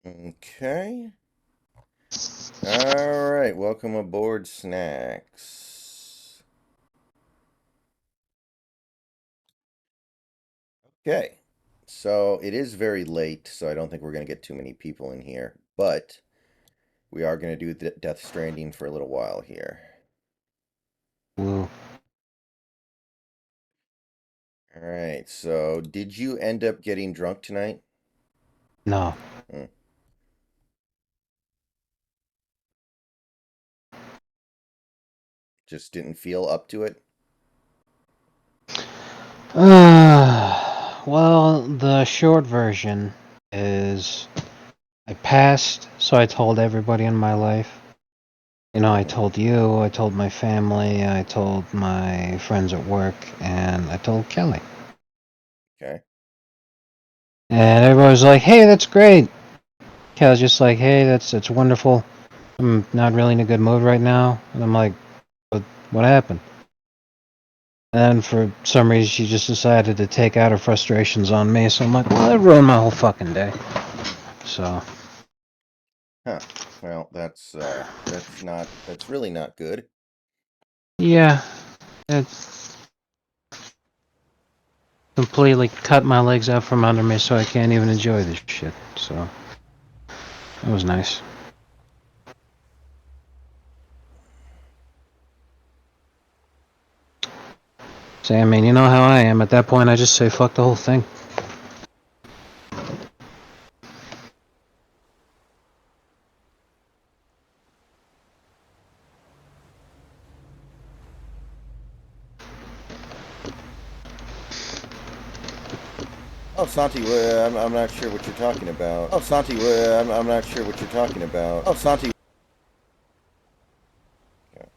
Okay. All right. Welcome aboard, Snacks. Okay. So it is very late, so I don't think we're going to get too many people in here, but we are going to do Death Stranding for a little while here. Woo. All right. So did you end up getting drunk tonight? No. Hmm. Just didn't feel up to it? Well, the short version is I passed, so I told everybody in my life. I Hmm. told you, I told my family, I told my friends at work, and I told Kelly. Okay. And everybody was like, hey, that's great. Kelly's just like, hey, that's wonderful. I'm not really in a good mood right now. And I'm like, what happened? And for some reason, she just decided to take out her frustrations on me. So I'm like, well, it ruined my whole fucking day. So, Huh. Well, that's really not good. yeah, it completely cut my legs out from under me so I can't even enjoy this shit. So, it was nice. So, I mean, you know how I am. At that point, I just say fuck the whole thing. Oh, Santi, I'm not sure what you're talking about. Oh, Santi, I'm not sure what you're talking about. Oh, Santi. Okay.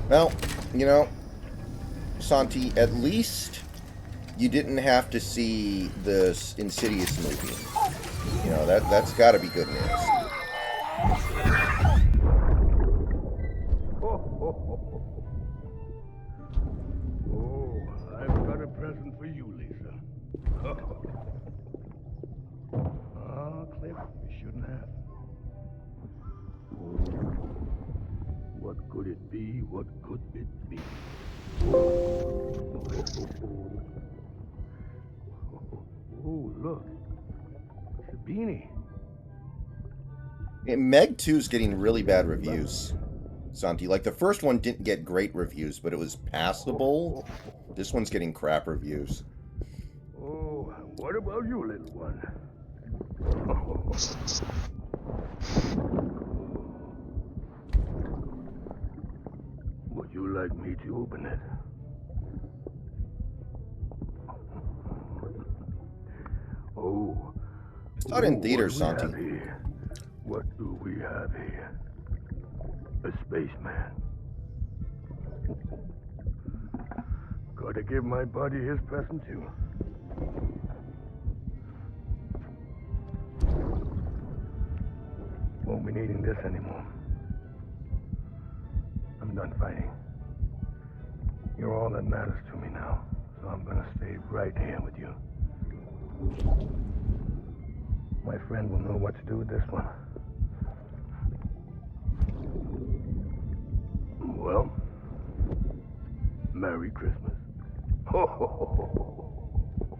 Well, you know, Santi, at least you didn't have to see the Insidious movie. That's got to be good news. Oh, I've got a present for you, Lisa. Cliff, you shouldn't have. What could it be? What could it be? Oh, look. It's a beanie. Meg 2 is getting really bad reviews, Santi. Like, the first one didn't get great reviews, but it was passable. This one's getting crap reviews. Oh, what about you, little one? Would you like me to open it? Oh, I saw it in oh, what theaters, do we have Santi. here? What do we have here? A spaceman. Gotta give my buddy his present too. Won't be needing this anymore. I'm done fighting. You're all that matters to me now, so I'm gonna stay right here with you. My friend will know what to do with this one. Well, Merry Christmas. Ho, ho, ho, ho.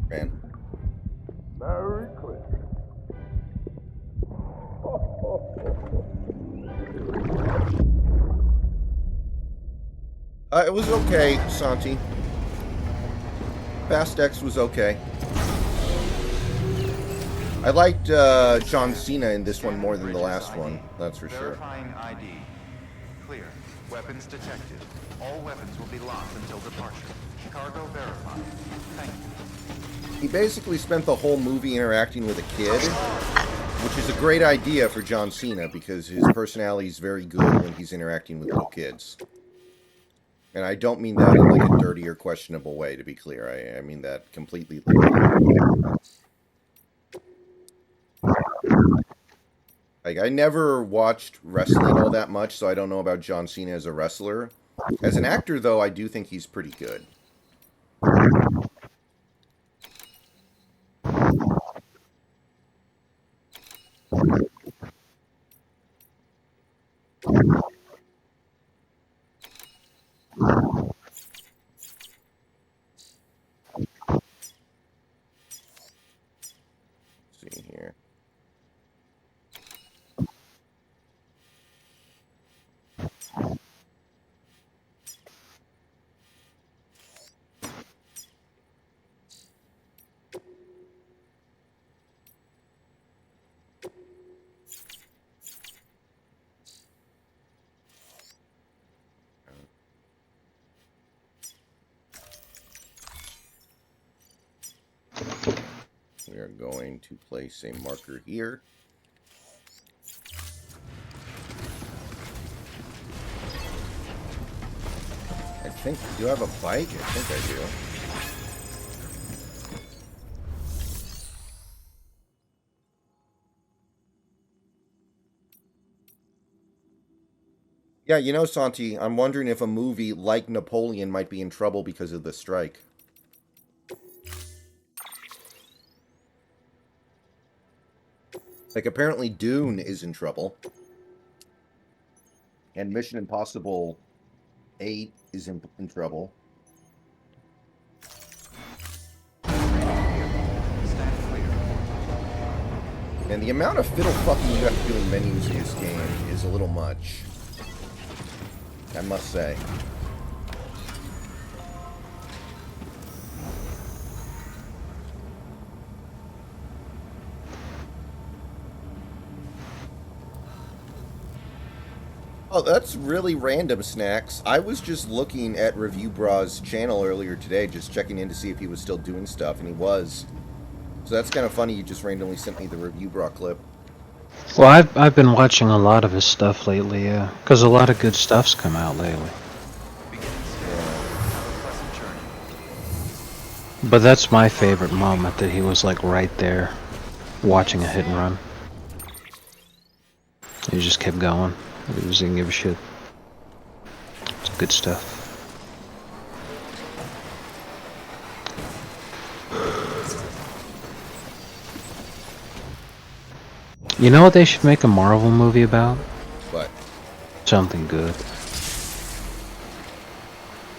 Man. Merry Christmas. Ho, ho, ho, It was okay, Santi. Fast X was okay. I liked John Cena in this one more than the last one. That's for sure. Verifying ID. Clear. Weapons detected. All weapons will be locked until departure. Cargo verified. Thank you. He basically spent the whole movie interacting with a kid, which is a great idea for John Cena because his personality is very good when he's interacting with little kids. And I don't mean that in like a dirty or questionable way, to be clear. I mean that completely legitimately. Like, I never watched wrestling all that much, so I don't know about John Cena as a wrestler. As an actor, though, I do think he's pretty good. Let's see here. We are going to place a marker here. I think, do I have a bike? I think I do. Yeah, you know, Santi, I'm wondering if a movie like Napoleon might be in trouble because of the strike. Like, apparently Dune is in trouble. And Mission Impossible 8 is in trouble. And the amount of fiddle fucking you have to do in menus in this game is a little much. I must say. Oh, that's really random, Snacks. I was just looking at Review Bra's channel earlier today, just checking in to see if he was still doing stuff, and he was. So that's kind of funny, you just randomly sent me the Review Bra clip. Well, I've been watching a lot of his stuff lately, yeah, because a lot of good stuff's come out lately. But that's my favorite moment, that he was like right there, watching a hit and run. He just kept going. He just didn't give a shit. It's good stuff. You know what they should make a Marvel movie about? What? Something good.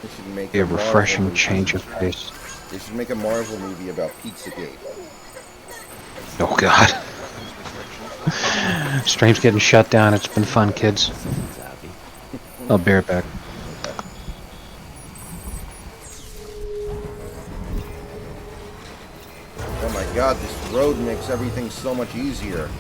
They should make A refreshing Marvel change movie. of pace. They should make a Marvel movie about Pizzagate. Oh god. Stream's getting shut down. It's been fun, kids. I'll be right back. Oh my god, this road makes everything so much easier.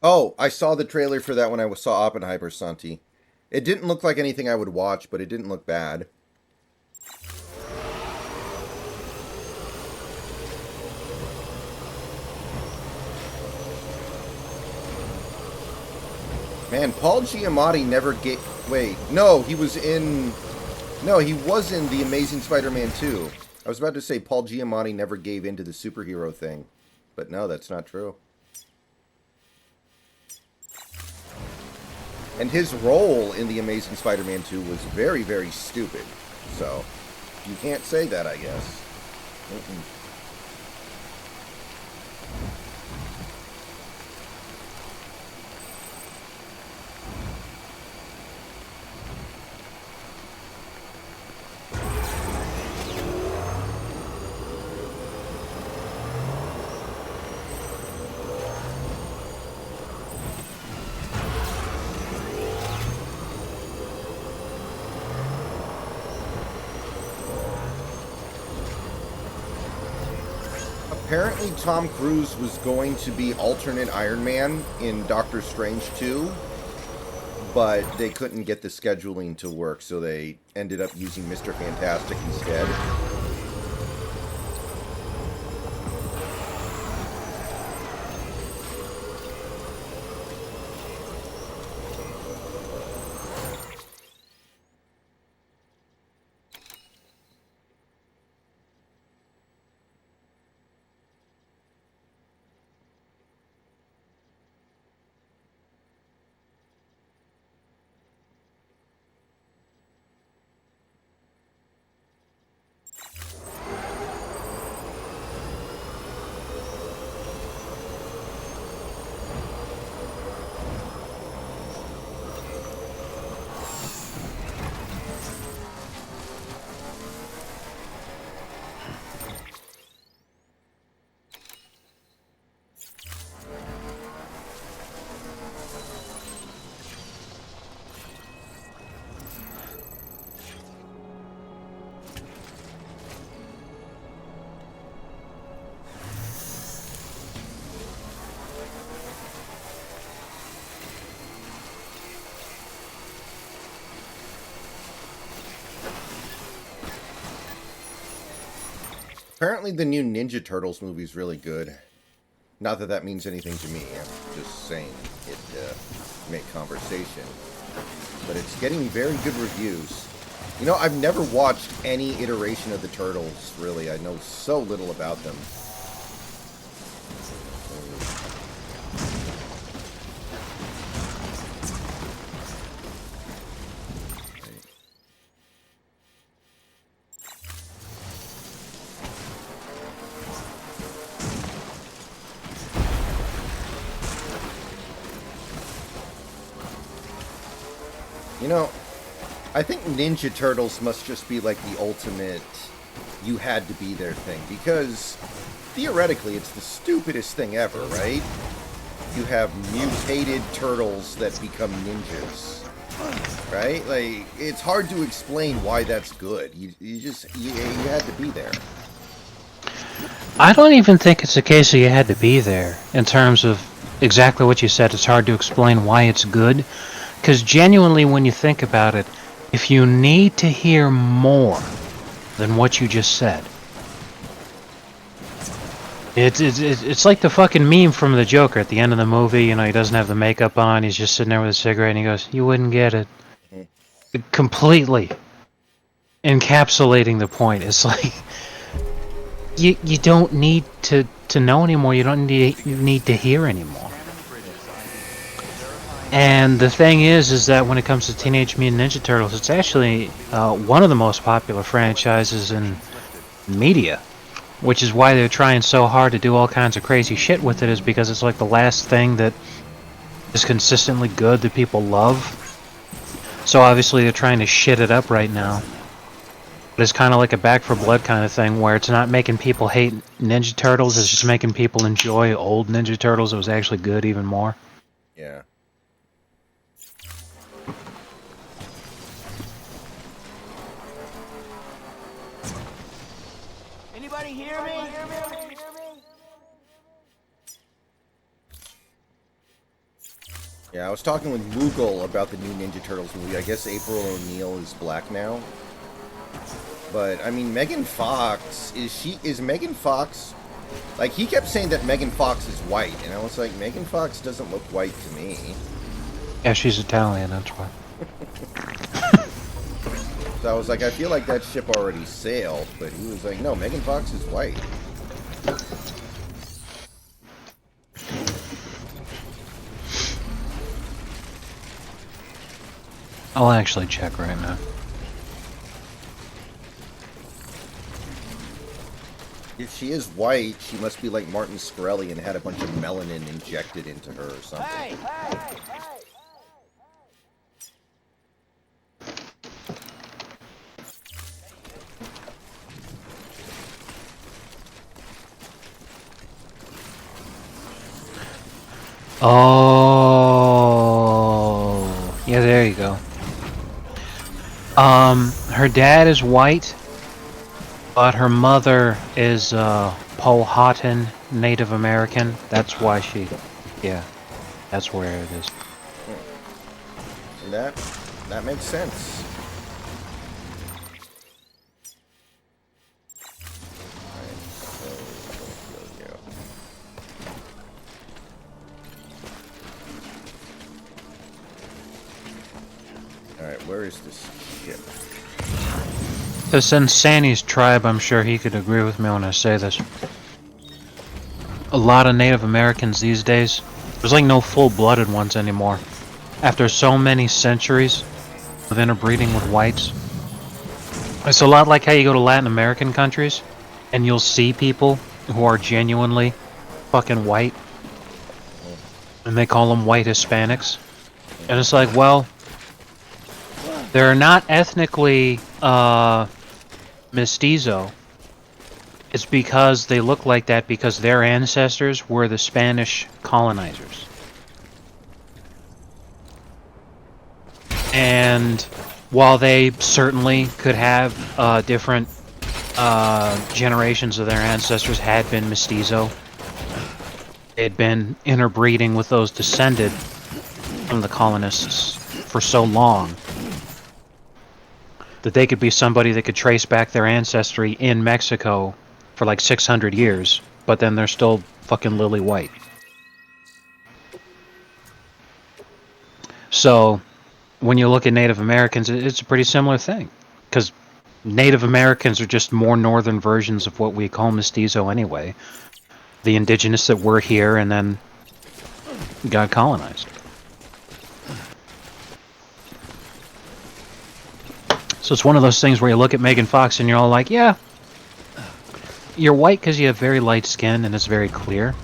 Oh, I saw the trailer for that when I saw Oppenheimer, Santi. It didn't look like anything I would watch, but it didn't look bad. Man, Paul Giamatti never gave... Wait, no, he was in... No, he was in The Amazing Spider-Man 2. I was about to say Paul Giamatti never gave in to the superhero thing. But no, that's not true. And his role in The Amazing Spider-Man 2 was very, very stupid. So, you can't say that, I guess. apparently Tom Cruise was going to be alternate Iron Man in Doctor Strange 2, but they couldn't get the scheduling to work, so they ended up using Mr. Fantastic instead. Apparently the new Ninja Turtles movie is really good. Not that that means anything to me. I'm just saying it make conversation. But it's getting very good reviews. You know, I've never watched any iteration of the Turtles, really. I know so little about them. You know, I think Ninja Turtles must just be like the ultimate you had to be there thing, because theoretically it's the stupidest thing ever, right? You have mutated turtles that become ninjas, right? Like, it's hard to explain why that's good. You had to be there. I don't even think it's a case of you had to be there in terms of exactly what you said. It's hard to explain why it's good. Because genuinely, when you think about it, if you need to hear more than what you just said, it's like the fucking meme from the Joker at the end of the movie. You know, he doesn't have the makeup on. He's just sitting there with a cigarette, and he goes, "You wouldn't get it." Completely encapsulating the point. It's like you don't need to know anymore. You don't need to hear anymore. And the thing is that when it comes to Teenage Mutant Ninja Turtles, it's actually one of the most popular franchises in media, which is why they're trying so hard to do all kinds of crazy shit with it, is because it's like the last thing that is consistently good that people love. So obviously they're trying to shit it up right now. But it's kind of like a Back for Blood kind of thing, where it's not making people hate Ninja Turtles, it's just making people enjoy old Ninja Turtles that was actually good even more. Yeah. Anybody hear me? Yeah, I was talking with Moogle about the new Ninja Turtles movie. I guess April O'Neil is black now. But, I mean, Megan Fox, is Megan Fox... Like, he kept saying that Megan Fox is white, and I was like, Megan Fox doesn't look white to me. Yeah, she's Italian, that's why. So I was like, I feel like that ship already sailed, but he was like, no, Megan Fox is white. I'll actually check right now. If she is white, she must be like Martin Shkreli and had a bunch of melanin injected into her or something. Hey! Oh, yeah, there you go. Her dad is white, But her mother is Powhatan Native American. That's why she, yeah, that's where it is. And that makes sense. Alright, so we'll go. Alright, where is this ship? This Insani's tribe, I'm sure he could agree with me when I say this. A lot of Native Americans these days, there's like no full-blooded ones anymore. After so many centuries of interbreeding with whites. It's a lot like how you go to Latin American countries, and you'll see people who are genuinely fucking white, and they call them white Hispanics. And it's like, well, they're not ethnically, mestizo. It's because they look like that because their ancestors were the Spanish colonizers. And while they certainly could have different generations of their ancestors had been mestizo, they had been interbreeding with those descended from the colonists for so long that they could be somebody that could trace back their ancestry in Mexico for like 600 years, but then they're still fucking lily white. So, when you look at Native Americans, it's a pretty similar thing. Because Native Americans are just more northern versions of what we call mestizo anyway. The indigenous that were here and then got colonized. So it's one of those things where you look at Megan Fox and you're all like, yeah, you're white because you have very light skin and it's very clear,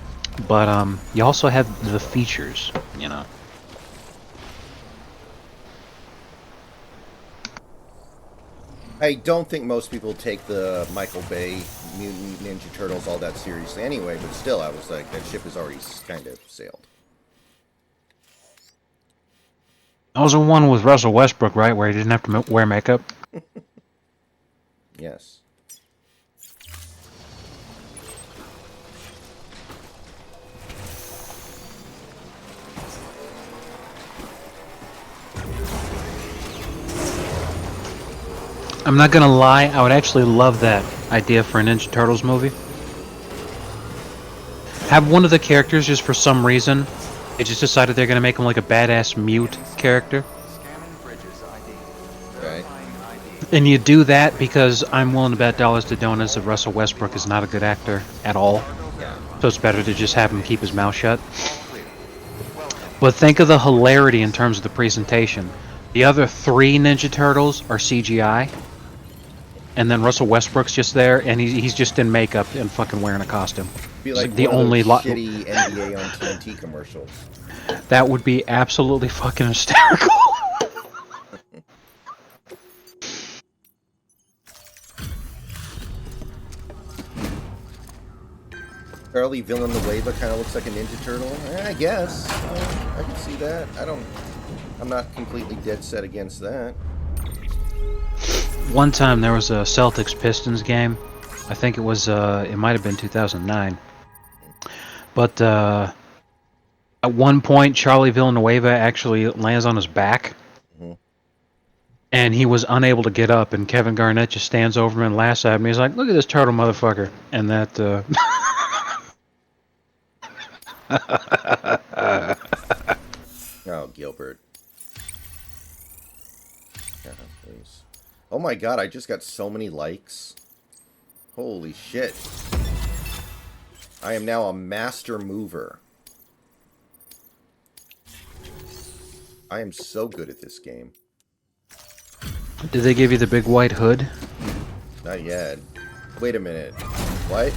but you also have the features, you know. I don't think most people take the Michael Bay Mutant Ninja Turtles all that seriously anyway, but still, I was like, that ship has already kind of sailed. That was the one with Russell Westbrook, right, where he didn't have to wear makeup? Yes. I'm not gonna lie, I would actually love that idea for a Ninja Turtles movie. Have one of the characters just for some reason, they just decided they're gonna make him like a badass mute character. Scanning Bridges ID. Right. Verifying ID. And you do that because I'm willing to bet dollars to donuts that Russell Westbrook is not a good actor at all. So it's better to just have him keep his mouth shut. But think of the hilarity in terms of the presentation. The other 3 Ninja Turtles are CGI. And then Russell Westbrook's just there, and he's just in makeup and fucking wearing a costume. Be like the one of only those shitty NBA on TNT commercials. That would be absolutely fucking hysterical. Charlie Villanueva kind of looks like a Ninja Turtle. I guess. I can see that. I'm not completely dead set against that. One time there was a Celtics-Pistons game. I think it was, it might have been 2009. But, at one point, Charlie Villanueva actually lands on his back. Mm-hmm. And he was unable to get up, and Kevin Garnett just stands over him and laughs at him. He's like, look at this turtle motherfucker. And that, Oh, Gilbert. Please. Oh my god, I just got so many likes. Holy shit. I am now a master mover. I am so good at this game. Did they give you the big white hood? Not yet. Wait a minute. What?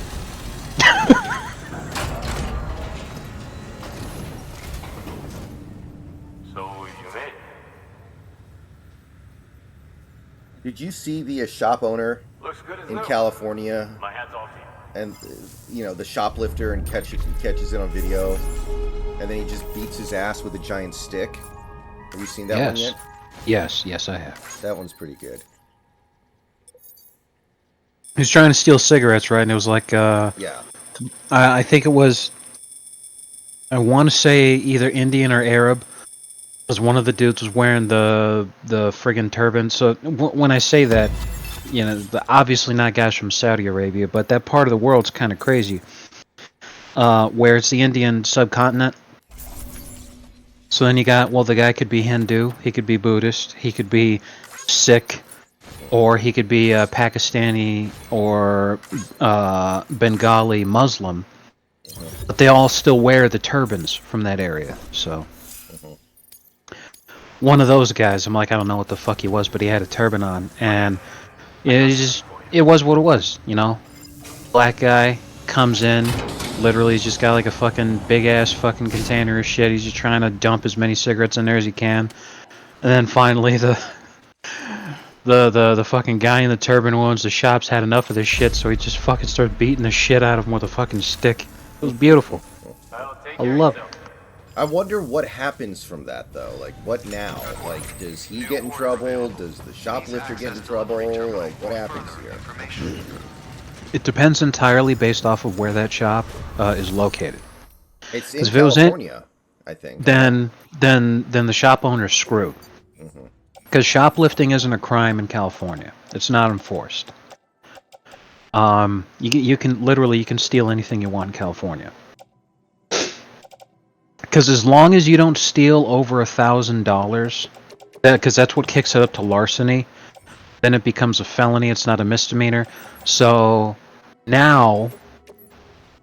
So you made it. Did you see the shop owner Looks good as in new. California? My hat's off to you. And, you know, the shoplifter and catches it on video. And then he just beats his ass with a giant stick. Have you seen that one yet? Yes, I have. That one's pretty good. He was trying to steal cigarettes, right? And it was like, Yeah. I think it was, I want to say either Indian or Arab. Because one of the dudes was wearing the friggin' turban. So when I say that, you know, obviously not guys from Saudi Arabia, but that part of the world's kind of crazy. Where it's the Indian subcontinent. So then you got, well, the guy could be Hindu, he could be Buddhist, he could be Sikh, or he could be a Pakistani or Bengali Muslim. But they all still wear the turbans from that area. So one of those guys, I'm like, I don't know what the fuck he was, but he had a turban on, and it was what it was, you know. Black guy comes in, literally he's just got like a fucking big ass fucking container of shit. He's just trying to dump as many cigarettes in there as he can, and then finally the fucking guy in the turban who owns the shops had enough of this shit, so he just fucking started beating the shit out of him with a fucking stick. It was beautiful. I love it. I wonder what happens from that, though. Like, what now? Like, does he get in trouble? Does the shoplifter get in trouble? Like, what happens here? It depends entirely based off of where that shop is located. It's in If it was California, I think. then the shop owner's screwed. Because shoplifting isn't a crime in California. It's not enforced. You can steal anything you want in California. Because as long as you don't steal over $1,000, because that's what kicks it up to larceny, then it becomes a felony. It's not a misdemeanor. So now,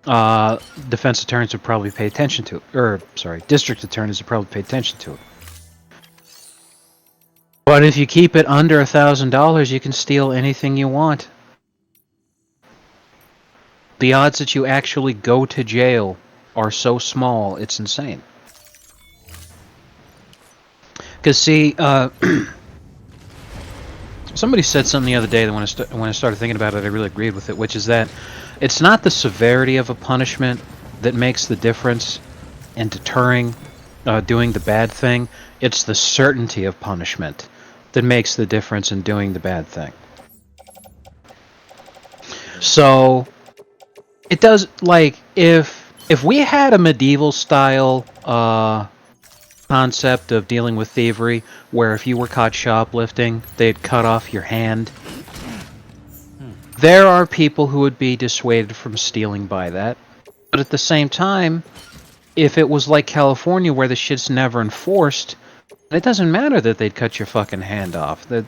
defense attorneys would probably pay attention to it. Or, sorry, district attorneys would probably pay attention to it. But if you keep it under $1,000, you can steal anything you want. The odds that you actually go to jail are so small, it's insane. Because see, somebody said something the other day that when I started thinking about it, I really agreed with it, which is that it's not the severity of a punishment that makes the difference in deterring doing the bad thing. It's the certainty of punishment that makes the difference in doing the bad thing. So it does, like, if we had a medieval style concept of dealing with thievery, where if you were caught shoplifting, they'd cut off your hand, there are people who would be dissuaded from stealing by that. But at the same time, if it was like California where the shit's never enforced, it doesn't matter that they'd cut your fucking hand off. That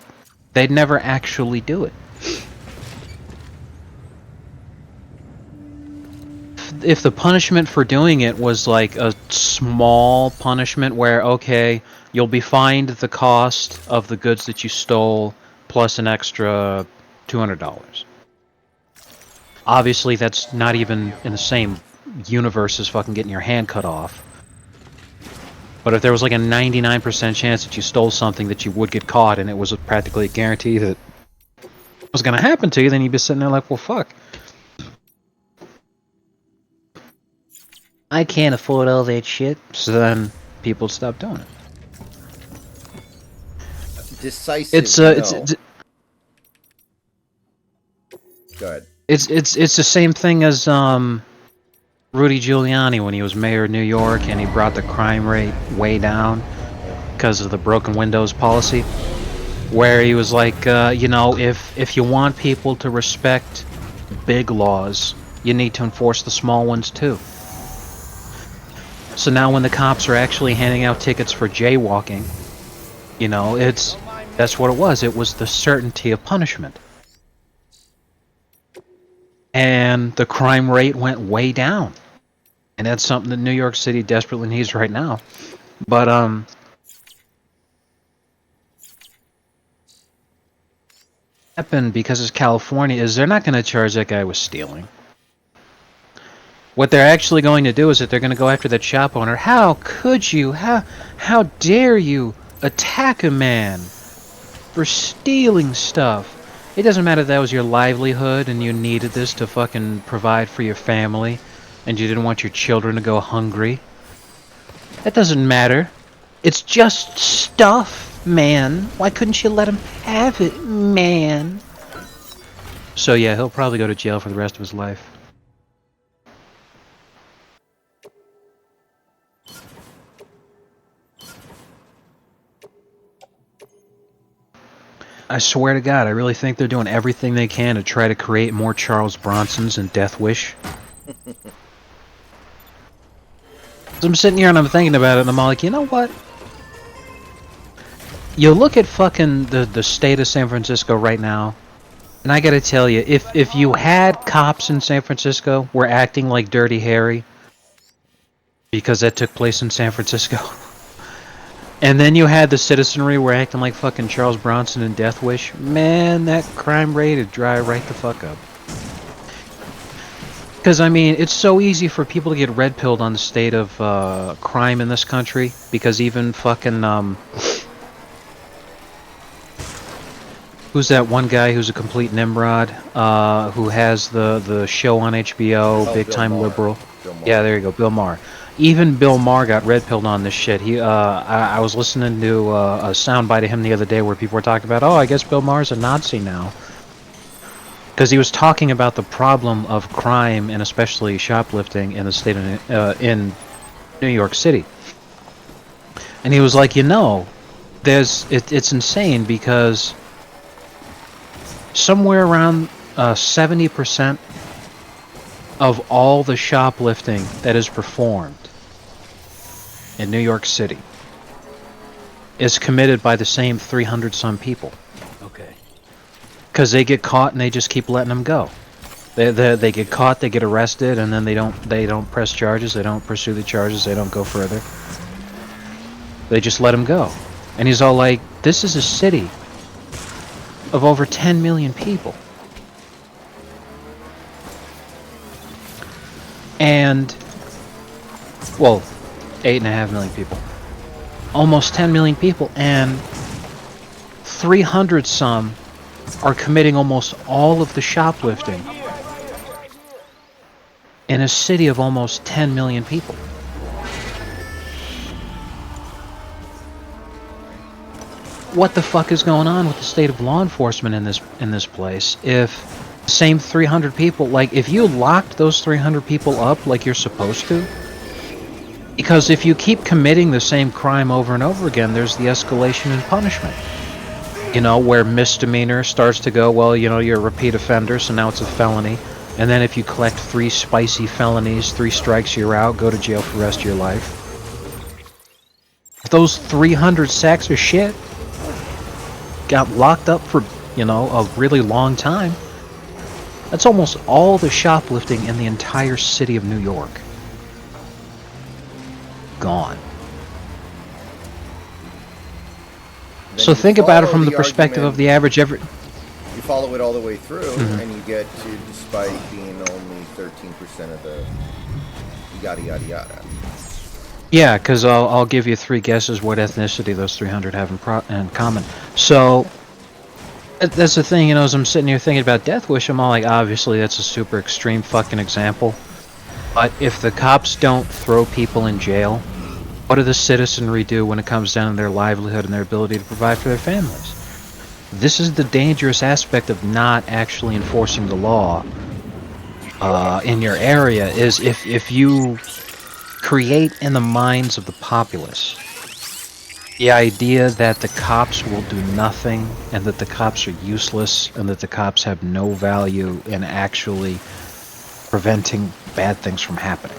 they'd never actually do it. If the punishment for doing it was like a small punishment where, okay, you'll be fined the cost of the goods that you stole plus an extra $200. Obviously, that's not even in the same universe as fucking getting your hand cut off. But if there was like a 99% chance that you stole something that you would get caught, and it was practically a guarantee that it was going to happen to you, then you'd be sitting there like, well, fuck. I can't afford all that shit. So then people stop doing it. Decisive. It's Go ahead. It's the same thing as Rudy Giuliani when he was mayor of New York and he brought the crime rate way down because of the broken windows policy, where he was like, you know, if you want people to respect big laws, you need to enforce the small ones too. So now when the cops are actually handing out tickets for jaywalking, you know, that's what it was. It was the certainty of punishment. And the crime rate went way down. And that's something that New York City desperately needs right now. But happened because it's California is they're not going to charge that guy with stealing. What they're actually going to do is that they're going to go after that shop owner. How could you? How dare you attack a man for stealing stuff? It doesn't matter if that was your livelihood and you needed this to fucking provide for your family and you didn't want your children to go hungry. That doesn't matter. It's just stuff, man. Why couldn't you let him have it, man? So yeah, he'll probably go to jail for the rest of his life. I swear to God, I really think they're doing everything they can to try to create more Charles Bronsons and Death Wish. So I'm sitting here and I'm thinking about it and I'm all like, you know what? You look at fucking the state of San Francisco right now, and I gotta tell you, if you had cops in San Francisco were acting like Dirty Harry, because that took place in San Francisco, and then you had the citizenry were acting like fucking Charles Bronson and Death Wish, man, that crime rate would dry right the fuck up. Because, I mean, it's so easy for people to get red-pilled on the state of crime in this country, because even fucking, who's that one guy who's a complete Nimrod, who has the show on HBO, Big Bill Time Maher. Liberal? Bill Maher. Yeah, there you go, Bill Maher. Even Bill Maher got red-pilled on this shit. I was listening to a soundbite of him the other day where people were talking about, oh, I guess Bill Maher's a Nazi now. Because he was talking about the problem of crime and especially shoplifting in the state of in New York City. And he was like, you know, it's insane because somewhere around 70% of all the shoplifting that is performed in New York City is committed by the same 300-some people. Okay. Because they get caught and they just keep letting them go. They get caught, they get arrested, and then they don't press charges, they don't pursue the charges, they don't go further. They just let them go. And he's all like, this is a city of over 10 million people. And, well, 8.5 million people. Almost 10 million people, and 300 some are committing almost all of the shoplifting in a city of almost 10 million people. What the fuck is going on with the state of law enforcement in this place? If same 300 people, like if you locked those 300 people up like you're supposed to, because if you keep committing the same crime over and over again, there's the escalation in punishment. You know, where misdemeanor starts to go, well, you know, you're a repeat offender, so now it's a felony. And then if you collect 3 spicy felonies, 3 strikes, you're out, go to jail for the rest of your life. If those 300 sacks of shit got locked up for, you know, a really long time, that's almost all the shoplifting in the entire city of New York. Gone. So think about it from the perspective of the average You follow it all the way through, and you get to, despite being only 13% of the yada yada yada. Yeah, because I'll give you 3 guesses what ethnicity those 300 have in common. So that's the thing, you know, as I'm sitting here thinking about Death Wish, I'm all like, obviously that's a super extreme fucking example. But if the cops don't throw people in jail, what do the citizenry do when it comes down to their livelihood and their ability to provide for their families? This is the dangerous aspect of not actually enforcing the law in your area, is if you create in the minds of the populace the idea that the cops will do nothing and that the cops are useless and that the cops have no value in actually preventing bad things from happening.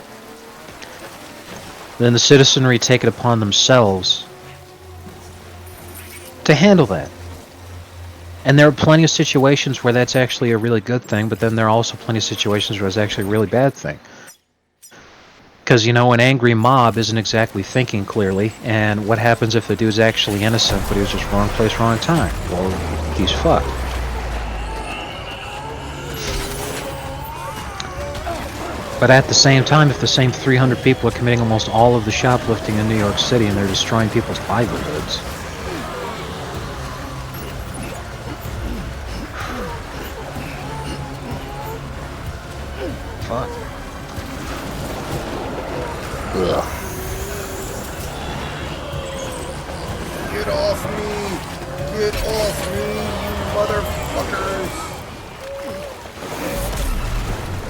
Then the citizenry take it upon themselves to handle that. And there are plenty of situations where that's actually a really good thing, but then there are also plenty of situations where it's actually a really bad thing. Because, you know, an angry mob isn't exactly thinking clearly, and what happens if the dude's actually innocent, but he was just wrong place, wrong time? Well, he's fucked. But at the same time, if the same 300 people are committing almost all of the shoplifting in New York City and they're destroying people's livelihoods, fuck. Ugh. Get off me! Get off me, you motherfuckers!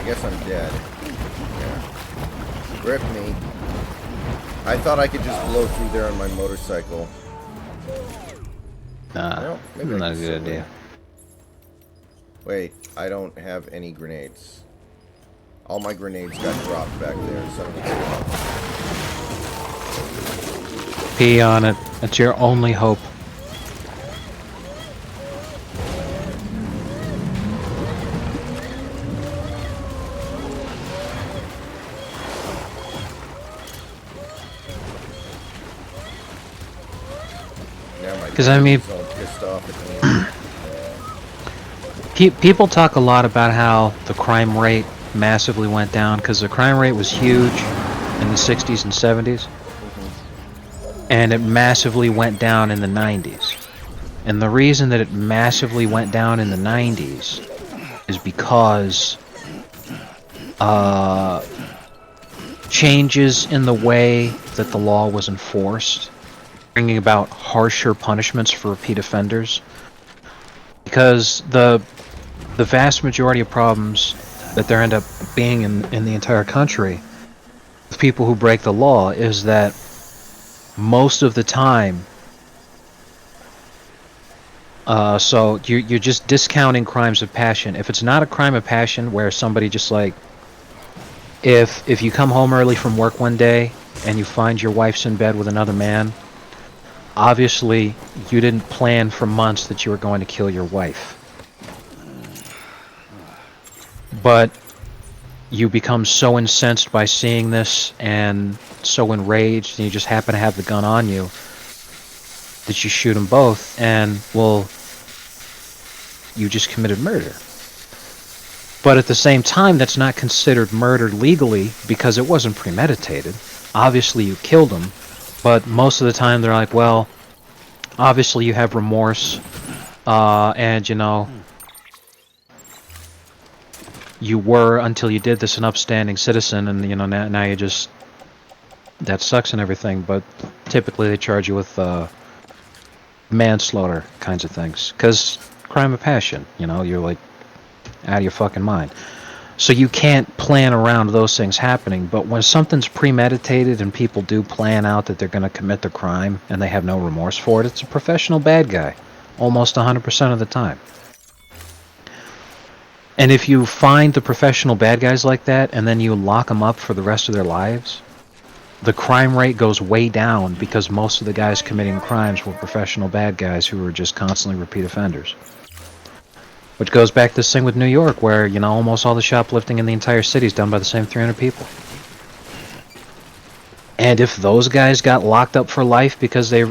I guess I'm dead. Yeah. Rip me. I thought I could just blow through there on my motorcycle. Nah, Well, maybe I not a can good still idea. win. Wait, I don't have any grenades. All my grenades got dropped back there. Son of a bitch. Pee on it. It's your only hope. Now my 'Cause I mean- daddy's all pissed off at me. People talk a lot about how the crime rate massively went down because the crime rate was huge in the 60s and 70s, and it massively went down in the 90s. And the reason that it massively went down in the 90s is because changes in the way that the law was enforced, bringing about harsher punishments for repeat offenders. Because the vast majority of problems that there end up being in the entire country with people who break the law is that most of the time, so you're just discounting crimes of passion. If it's not a crime of passion where somebody just like, if you come home early from work one day and you find your wife's in bed with another man, obviously you didn't plan for months that you were going to kill your wife. But you become so incensed by seeing this and so enraged, and you just happen to have the gun on you, that you shoot them both, and, well, you just committed murder. But at the same time, that's not considered murder legally because it wasn't premeditated. Obviously you killed him, but most of the time they're like, well, obviously you have remorse, and, you know, you were, until you did this, an upstanding citizen, and, you know, now you just, that sucks and everything, but typically they charge you with manslaughter kinds of things, because crime of passion, you know, you're like out of your fucking mind. So you can't plan around those things happening, but when something's premeditated and people do plan out that they're going to commit the crime and they have no remorse for it, it's a professional bad guy, almost 100% of the time. And if you find the professional bad guys like that and then you lock them up for the rest of their lives, the crime rate goes way down because most of the guys committing crimes were professional bad guys who were just constantly repeat offenders. Which goes back to this thing with New York where, you know, almost all the shoplifting in the entire city is done by the same 300 people. And if those guys got locked up for life because they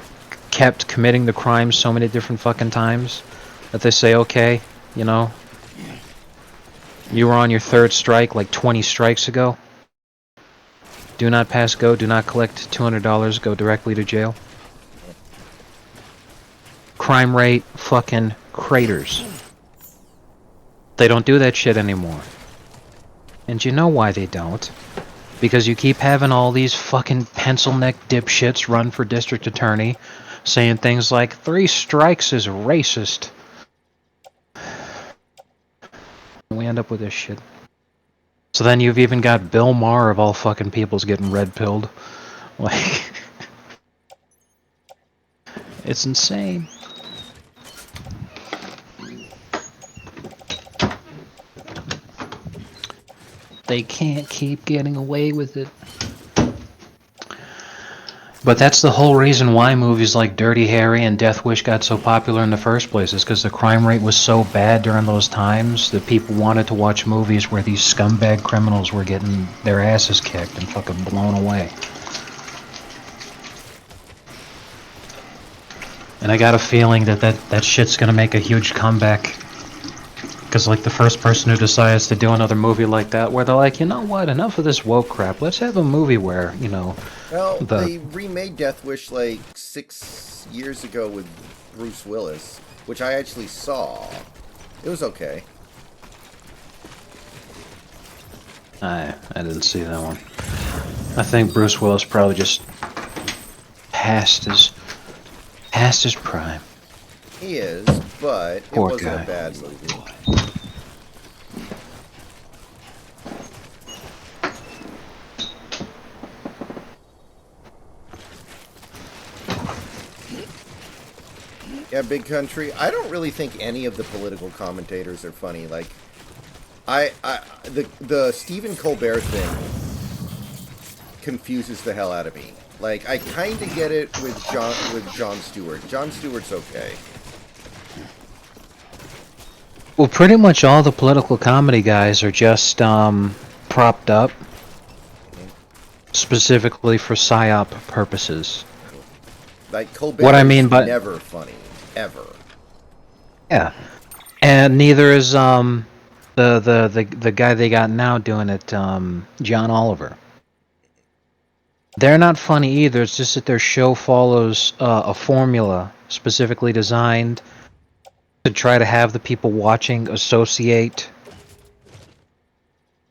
kept committing the crimes so many different fucking times that they say, okay, you know, you were on your third strike like 20 strikes ago. Do not pass go, do not collect $200, go directly to jail. Crime rate fucking craters. They don't do that shit anymore. And you know why they don't? Because you keep having all these fucking pencil-neck dipshits run for district attorney saying things like, 3 strikes is racist. And we end up with this shit. So then you've even got Bill Maher of all fucking peoples getting red-pilled. Like, it's insane. They can't keep getting away with it. But that's the whole reason why movies like Dirty Harry and Death Wish got so popular in the first place, is because the crime rate was so bad during those times that people wanted to watch movies where these scumbag criminals were getting their asses kicked and fucking blown away. And I got a feeling that shit's gonna make a huge comeback. Because, like, the first person who decides to do another movie like that, where they're like, you know what, enough of this woke crap, let's have a movie where, you know... Well, they remade Death Wish like 6 years ago with Bruce Willis, which I actually saw. It was okay. I didn't see that one. I think Bruce Willis probably just past his prime. He is, but Poor it wasn't guy. a bad movie. Yeah, Big Country. I don't really think any of the political commentators are funny. Like, the Stephen Colbert thing confuses the hell out of me. Like, I kind of get it with Jon Stewart. Jon Stewart's okay. Well, pretty much all the political comedy guys are just propped up specifically for psyop purposes. Like, Colbert What I is mean by never funny. Ever. yeah, and neither is the guy they got now doing it, John Oliver. They're not funny either. It's just that their show follows a formula specifically designed to try to have the people watching associate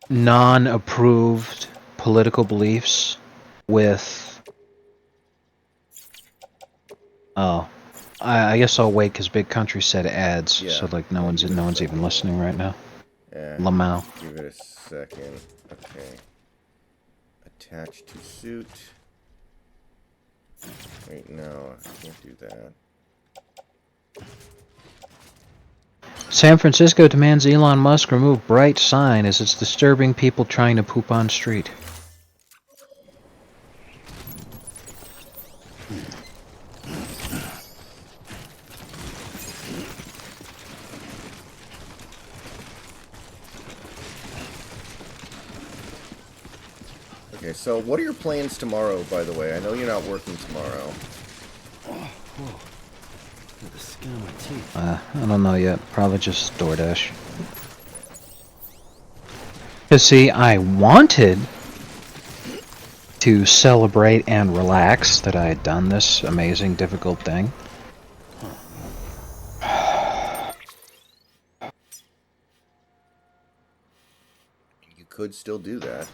non-approved political beliefs with. Oh, I guess I'll wait because Big Country said ads, Yeah. so like no one's even listening right now. Yeah. Lamau. Give it a second. Okay. Attach to suit. Wait, no, I can't do that. San Francisco demands Elon Musk remove bright sign as it's disturbing people trying to poop on street. Okay, so what are your plans tomorrow, by the way? I know you're not working tomorrow. The skin on my teeth. I don't know yet. Probably just DoorDash. Cause see, I wanted to celebrate and relax that I had done this amazing, difficult thing. You could still do that.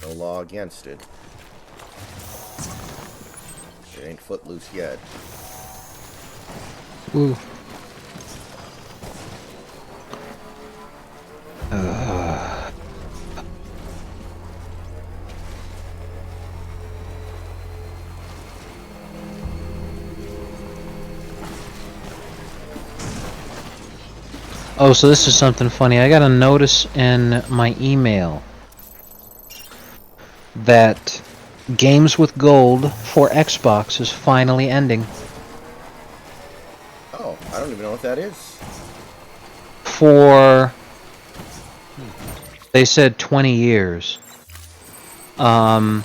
No law against it. It ain't footloose yet. Ooh. Oh, so this is something funny. I got a notice in my email that Games with Gold for Xbox is finally ending. Oh, I don't even know what that is. For, they said 20 years. I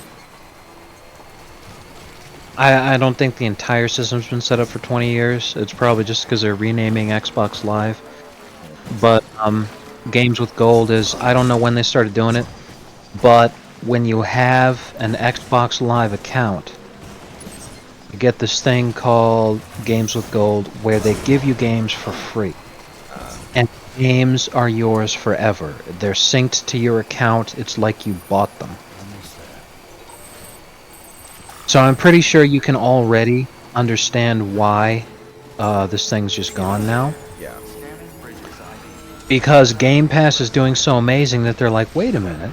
don't think the entire system's been set up for 20 years. It's probably just because they're renaming Xbox Live. But Games with Gold is, I don't know when they started doing it, but when you have an Xbox Live account, you get this thing called Games with Gold where they give you games for free. And games are yours forever. They're synced to your account. It's like you bought them. So I'm pretty sure you can already understand why this thing's just gone now. Yeah. Because Game Pass is doing so amazing that they're like, wait a minute.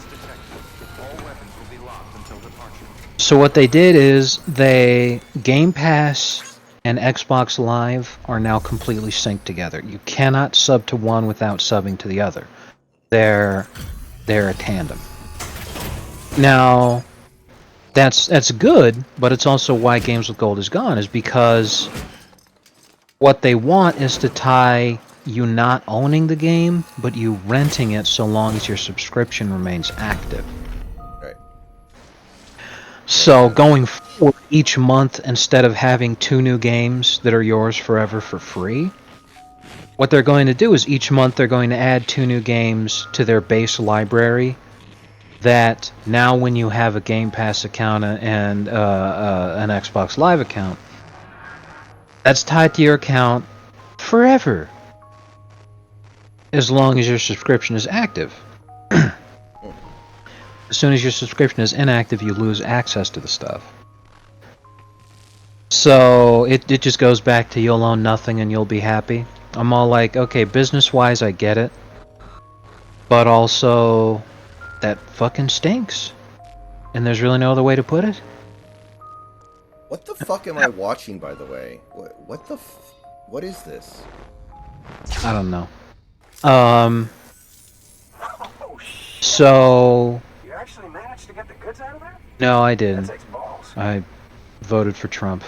So what they did is Game Pass and Xbox Live are now completely synced together. You cannot sub to one without subbing to the other. They're a tandem. Now, that's good, but it's also why Games with Gold is gone, is because what they want is to tie you not owning the game, but you renting it so long as your subscription remains active. Right. So going forward, each month, instead of having 2 new games that are yours forever for free, what they're going to do is each month they're going to add 2 new games to their base library that now when you have a Game Pass account and an Xbox Live account, that's tied to your account forever. As long as your subscription is active. As soon as your subscription is inactive, you lose access to the stuff. So it just goes back to you'll own nothing and you'll be happy. I'm all like, okay, business-wise, I get it. But also, that fucking stinks. And there's really no other way to put it. What the fuck am I watching, by the way? What is this? I don't know. So You actually managed to get the goods out of there? no, I That didn't. takes balls. I voted for Trump.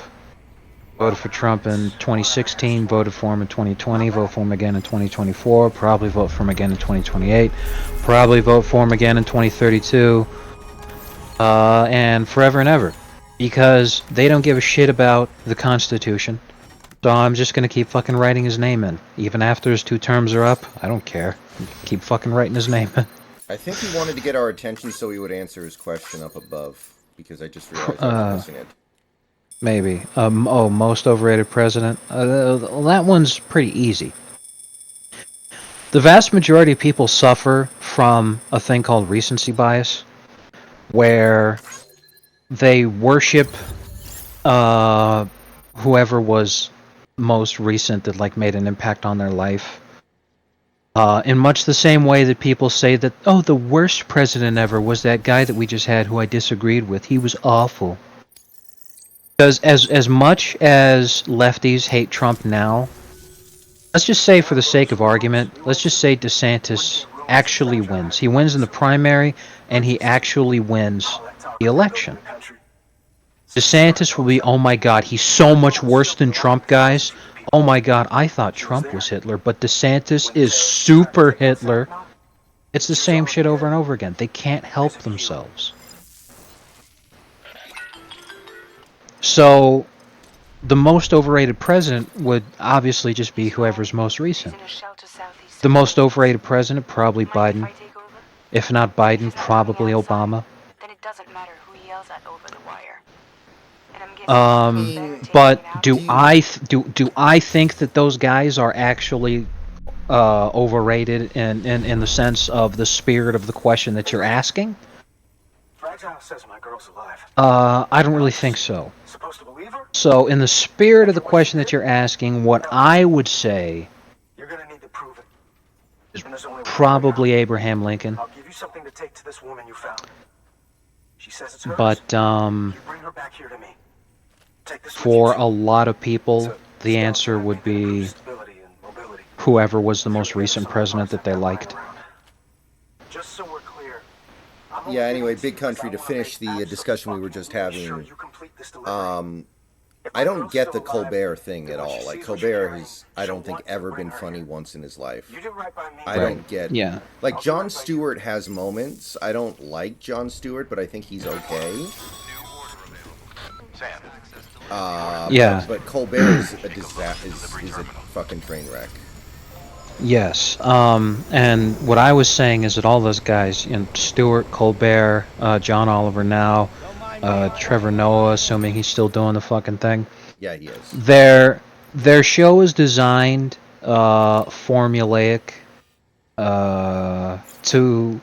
Voted for Trump in 2016, voted for him in 2020, vote for him again in 2024, probably vote for him again in 2028, probably vote for him again in 2032, and forever and ever. Because they don't give a shit about the Constitution. So I'm just gonna keep fucking writing his name in. Even after his 2 terms are up, I don't care. Keep fucking writing his name in. I think he wanted to get our attention so he would answer his question up above, because I just realized I was missing it. Maybe. Most overrated president? That one's pretty easy. The vast majority of people suffer from a thing called recency bias, where they worship whoever was most recent that like made an impact on their life. In much the same way that people say that, oh, the worst president ever was that guy that we just had who I disagreed with. He was awful. Because as much as lefties hate Trump now, let's just say for the sake of argument, let's just say DeSantis actually wins. He wins in the primary, and he actually wins the election. DeSantis will be, oh my god, he's so much worse than Trump, guys. Oh my god, I thought Trump was Hitler, but DeSantis is super Hitler. It's the same shit over and over again. They can't help themselves. So, the most overrated president would obviously just be whoever's most recent. The most overrated president, probably Biden. If not Biden, probably Obama. Then it doesn't matter who he yells at over the wire. But do I think that those guys are actually overrated in the sense of the spirit of the question that you're asking? Fragile says my girl's alive. I don't really think so. Supposed to believe her? So, in the spirit of the question that you're asking, what I would say You're gonna need to prove it. is And there's only one probably way out. Abraham Lincoln. I'll give you something to take to this woman you found. She says it's hers. But You bring her back here to me. Take this with for you, too. a lot of people, So, the stealth answer tactic would that be improves stability and mobility. whoever was the most If you're recent gonna president send that they one liked. around. Just so we're clear. Yeah, anyway, Big Country, to finish the discussion we were just having, I don't get the Colbert thing at all. Like, Colbert has, I don't think, ever been funny once in his life. I don't get... Yeah. Like, Jon Stewart has moments. I don't like Jon Stewart, but I think he's okay. Yeah. But Colbert is a disaster, is a fucking train wreck. Yes. And what I was saying is that all those guys, Stewart, Colbert, John Oliver now, Trevor Noah, assuming he's still doing the fucking thing. Yeah, he is. Their show is designed formulaic to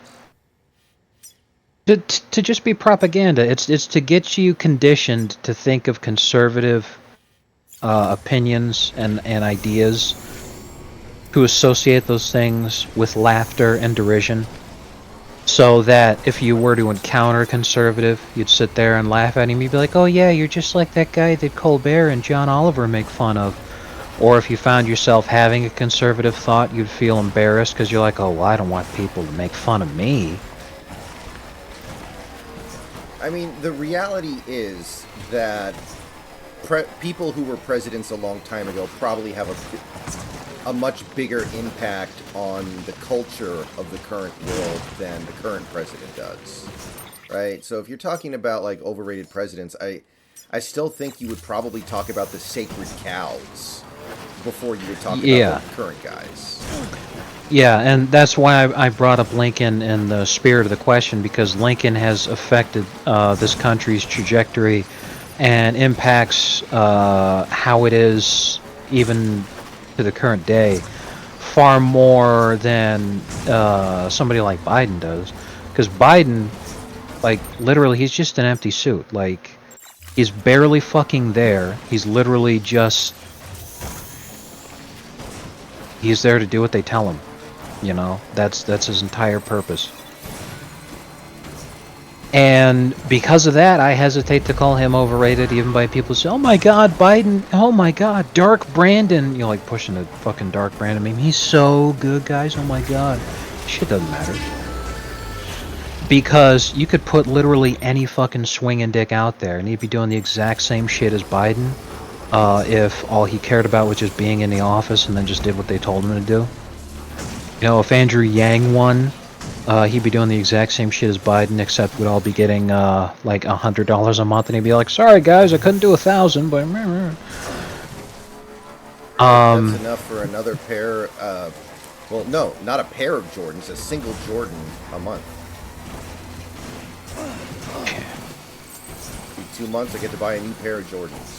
just be propaganda. It's to get you conditioned to think of conservative opinions and ideas, to associate those things with laughter and derision, so that if you were to encounter a conservative, you'd sit there and laugh at him. You'd be like, oh yeah, you're just like that guy that Colbert and John Oliver make fun of. Or if you found yourself having a conservative thought, you'd feel embarrassed because you're like, oh, well, I don't want people to make fun of me. I mean, the reality is that people who were presidents a long time ago probably have a much bigger impact on the culture of the current world than the current president does, right? So if you're talking about, like, overrated presidents, I still think you would probably talk about the sacred cows before you would talk about the current guys. Yeah, and that's why I brought up Lincoln in the spirit of the question, because Lincoln has affected this country's trajectory and impacts how it is even to the current day far more than somebody like Biden does. Because Biden, like, literally, he's just an empty suit. Like, he's barely fucking there. He's literally just... he's there to do what they tell him. You know, that's his entire purpose. And because of that, I hesitate to call him overrated, even by people who say, "Oh my God, Biden! Oh my God, Dark Brandon!" You know, like pushing a fucking Dark Brandon meme. He's so good, guys. Oh my God, shit doesn't matter because you could put literally any fucking swinging dick out there, and he'd be doing the exact same shit as Biden. If all he cared about was just being in the office and then just did what they told him to do. You know, if Andrew Yang won, he'd be doing the exact same shit as Biden, except we'd all be getting like $100 a month, and he'd be like, "Sorry guys, I couldn't do 1,000, but." That's enough for another pair of... Well, no, not a pair of Jordans, a single Jordan a month. In 2 months, I get to buy a new pair of Jordans.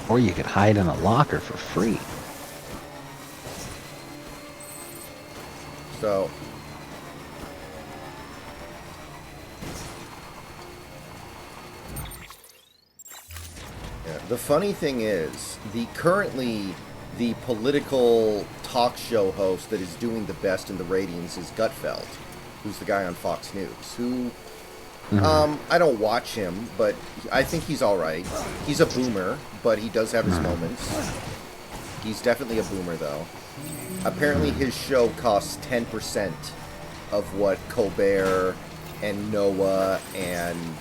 Or you could hide in a locker for free. So... yeah, the funny thing is, currently the political talk show host that is doing the best in the ratings is Gutfeld, who's the guy on Fox News, who... I don't watch him, but I think he's alright. He's a boomer, but he does have his moments. He's definitely a boomer, though. Apparently his show costs 10% of what Colbert and Noah and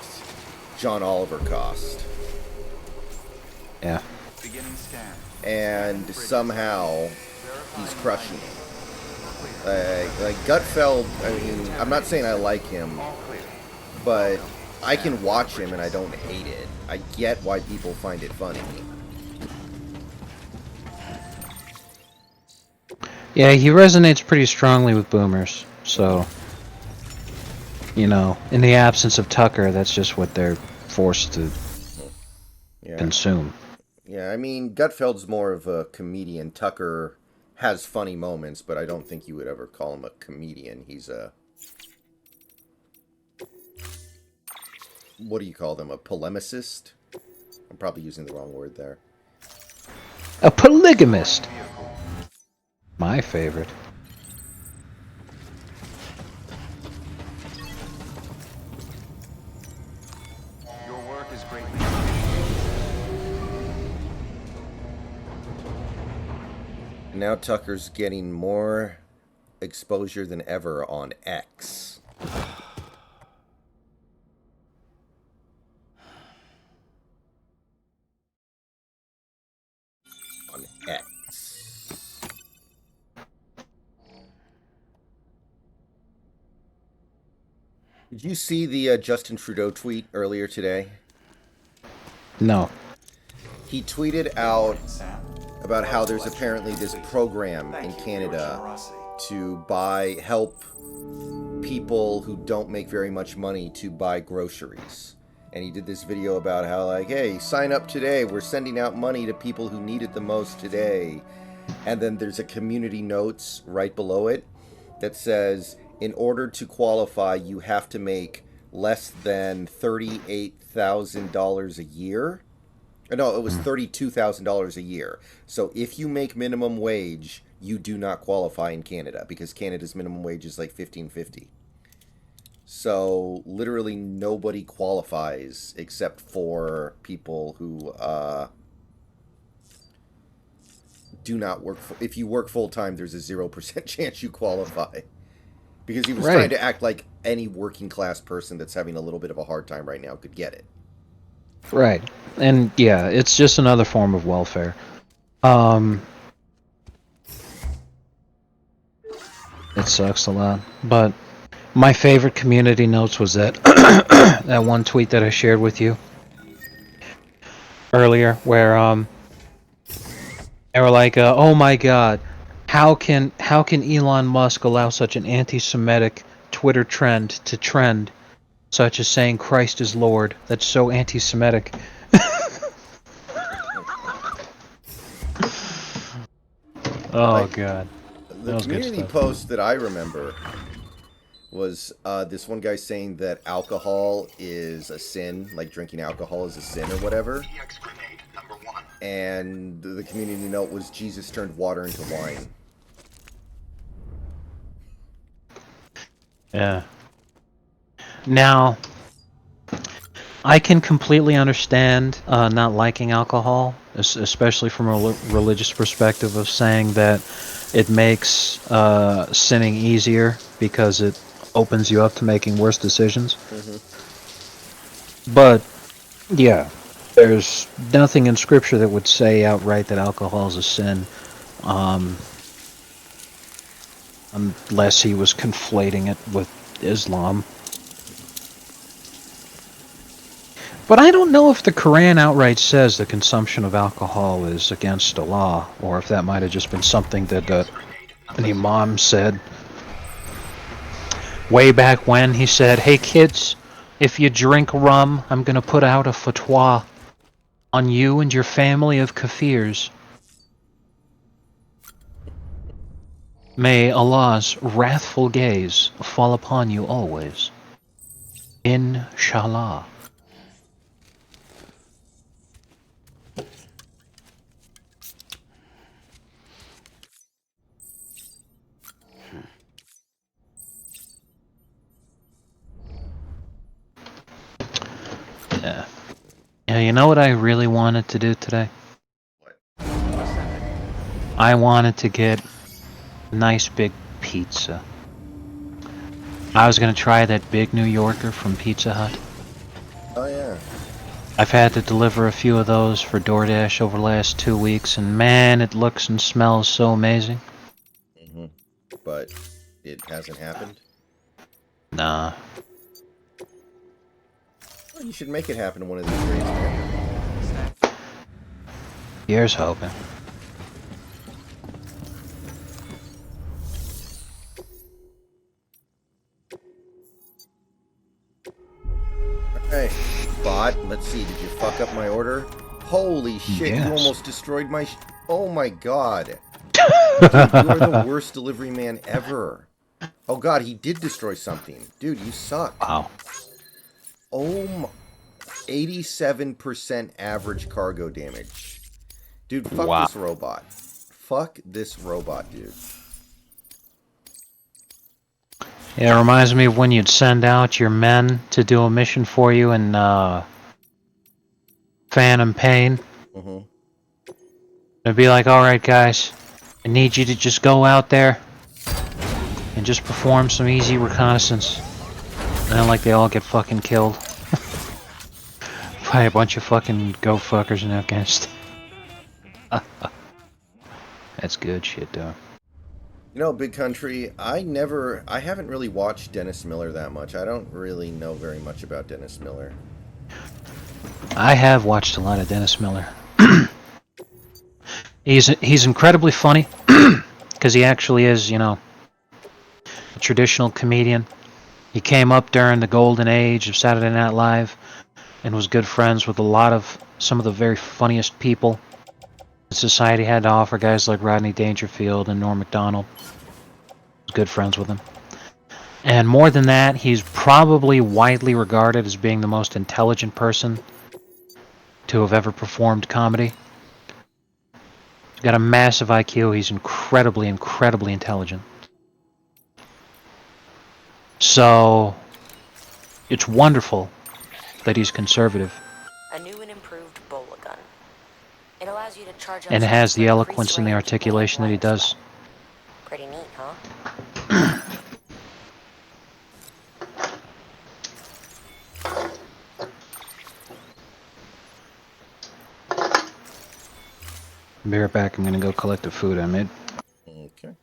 John Oliver cost. Yeah. Beginning scan. And somehow he's crushing it. Like Gutfeld, I mean, I'm not saying I like him, All clear. but I can watch him and I don't hate it. I get why people find it funny. Yeah, he resonates pretty strongly with boomers, so... You know, in the absence of Tucker, that's just what they're forced to consume. Yeah, I mean, Gutfeld's more of a comedian. Tucker has funny moments, but I don't think you would ever call him a comedian. He's a... what do you call them? A polemicist? I'm probably using the wrong word there. A polygamist! My favorite. Your work is greatly. Now Tucker's getting more exposure than ever on X. On X. Did you see the Justin Trudeau tweet earlier today? No. He tweeted out about how there's apparently this program in Canada to help people who don't make very much money to buy groceries. And he did this video about how, like, hey, sign up today. We're sending out money to people who need it the most today. And then there's a community notes right below it that says, in order to qualify, you have to make less than $38,000 a year. No, it was $32,000 a year. So if you make minimum wage, you do not qualify in Canada because Canada's minimum wage is like $15.50. So literally nobody qualifies except for people who do not work. If you work full time, there's a 0% chance you qualify. Because he was trying to act like any working class person that's having a little bit of a hard time right now could get it. Right. And yeah, it's just another form of welfare. It sucks a lot. But my favorite community notes was that that one tweet that I shared with you earlier where they were like, "Oh my God, how can Elon Musk allow such an anti-Semitic Twitter trend to trend, such as saying Christ is Lord? That's so anti-Semitic." Oh God. The community post that I remember was this one guy saying that alcohol is a sin, like drinking alcohol is a sin or whatever. And the community note was Jesus turned water into wine. Yeah. Now, I can completely understand not liking alcohol, especially from a religious perspective of saying that it makes sinning easier because it opens you up to making worse decisions. But, yeah, there's nothing in Scripture that would say outright that alcohol is a sin, unless he was conflating it with Islam. But I don't know if the Quran outright says the consumption of alcohol is against the law, or if that might have just been something that an imam said way back when. He said, "Hey kids, if you drink rum, I'm going to put out a fatwa on you and your family of kafirs. May Allah's wrathful gaze fall upon you always. Inshallah." Yeah. Yeah, you know what I really wanted to do today? I wanted to get a nice big pizza. I was gonna try that big New Yorker from Pizza Hut. Oh yeah. I've had to deliver a few of those for DoorDash over the last 2 weeks, and man, it looks and smells so amazing. But it hasn't happened. Nah. Well, you should make it happen one of these days, man. Here's hoping. Hey, bot. Let's see. Did you fuck up my order? Holy shit! Yes. You almost destroyed my. Oh my god. Dude, you are the worst delivery man ever. Oh god, he did destroy something. Dude, you suck. Wow. Oh my. 87% average cargo damage. Dude, fuck Wow. this robot. Fuck this robot, dude. Yeah, it reminds me of when you'd send out your men to do a mission for you in Phantom Pain. It'd be like, alright guys, I need you to just go out there and just perform some easy reconnaissance. And then like they all get fucking killed. By a bunch of fucking go fuckers in Afghanistan. That's good shit, though. You know, Big Country, I haven't really watched Dennis Miller that much. I don't really know very much about Dennis Miller. I have watched a lot of Dennis Miller. He's incredibly funny, because he actually is, you know, a traditional comedian. He came up during the golden age of Saturday Night Live, and was good friends with some of the very funniest people society had to offer, guys like Rodney Dangerfield and Norm Macdonald. Was good friends with him. And more than that, he's probably widely regarded as being the most intelligent person to have ever performed comedy. He's got a massive IQ. He's incredibly, incredibly intelligent. So, it's wonderful that he's conservative. A new and improved bowler gun. It allows you to charge up And has the for eloquence and the increased range articulation that he does. Pretty neat, huh? Be right back. I'm gonna go collect the food I made. Okay.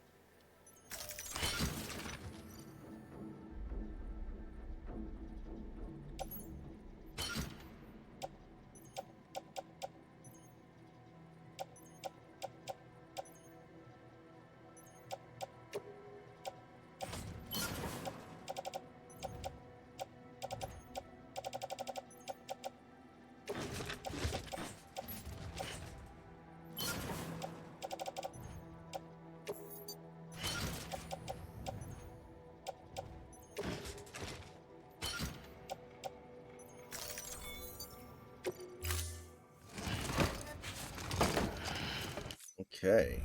Okay.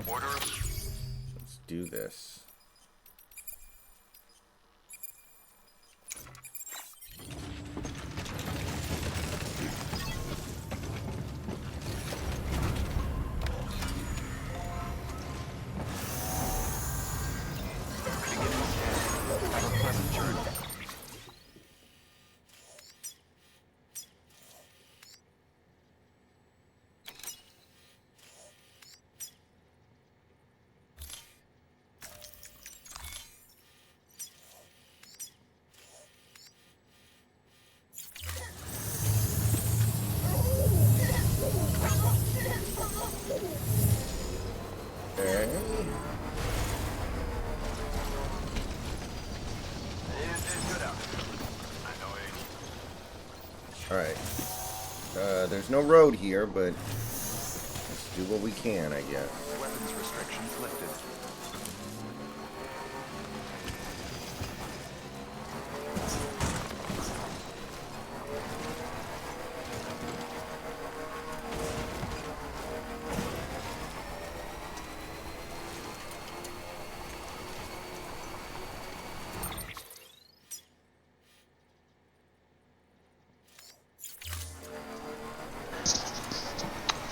Let's do this. Alright. There's no road here, but let's do what we can, I guess. Weapons restrictions lifted.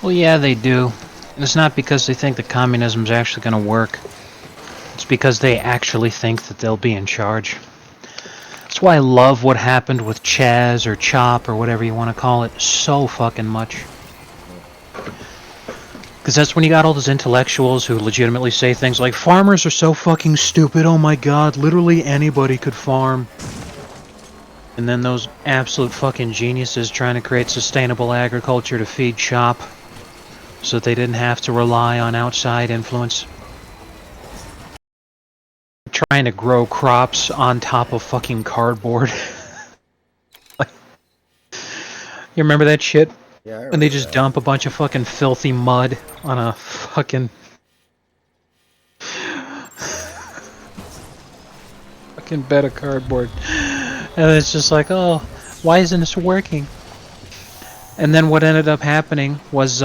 Well, yeah, they do. And it's not because they think that communism's actually going to work. It's because they actually think that they'll be in charge. That's why I love what happened with Chaz or Chop or whatever you want to call it so fucking much. Because that's when you got all those intellectuals who legitimately say things like, farmers are so fucking stupid, oh my god, literally anybody could farm. And then those absolute fucking geniuses trying to create sustainable agriculture to feed Chop so that they didn't have to rely on outside influence. Trying to grow crops on top of fucking cardboard. You remember that shit? Yeah, I And remember they just that. dump a bunch of fucking filthy mud on a fucking bed of cardboard. And it's just like, oh, why isn't this working? And then what ended up happening was,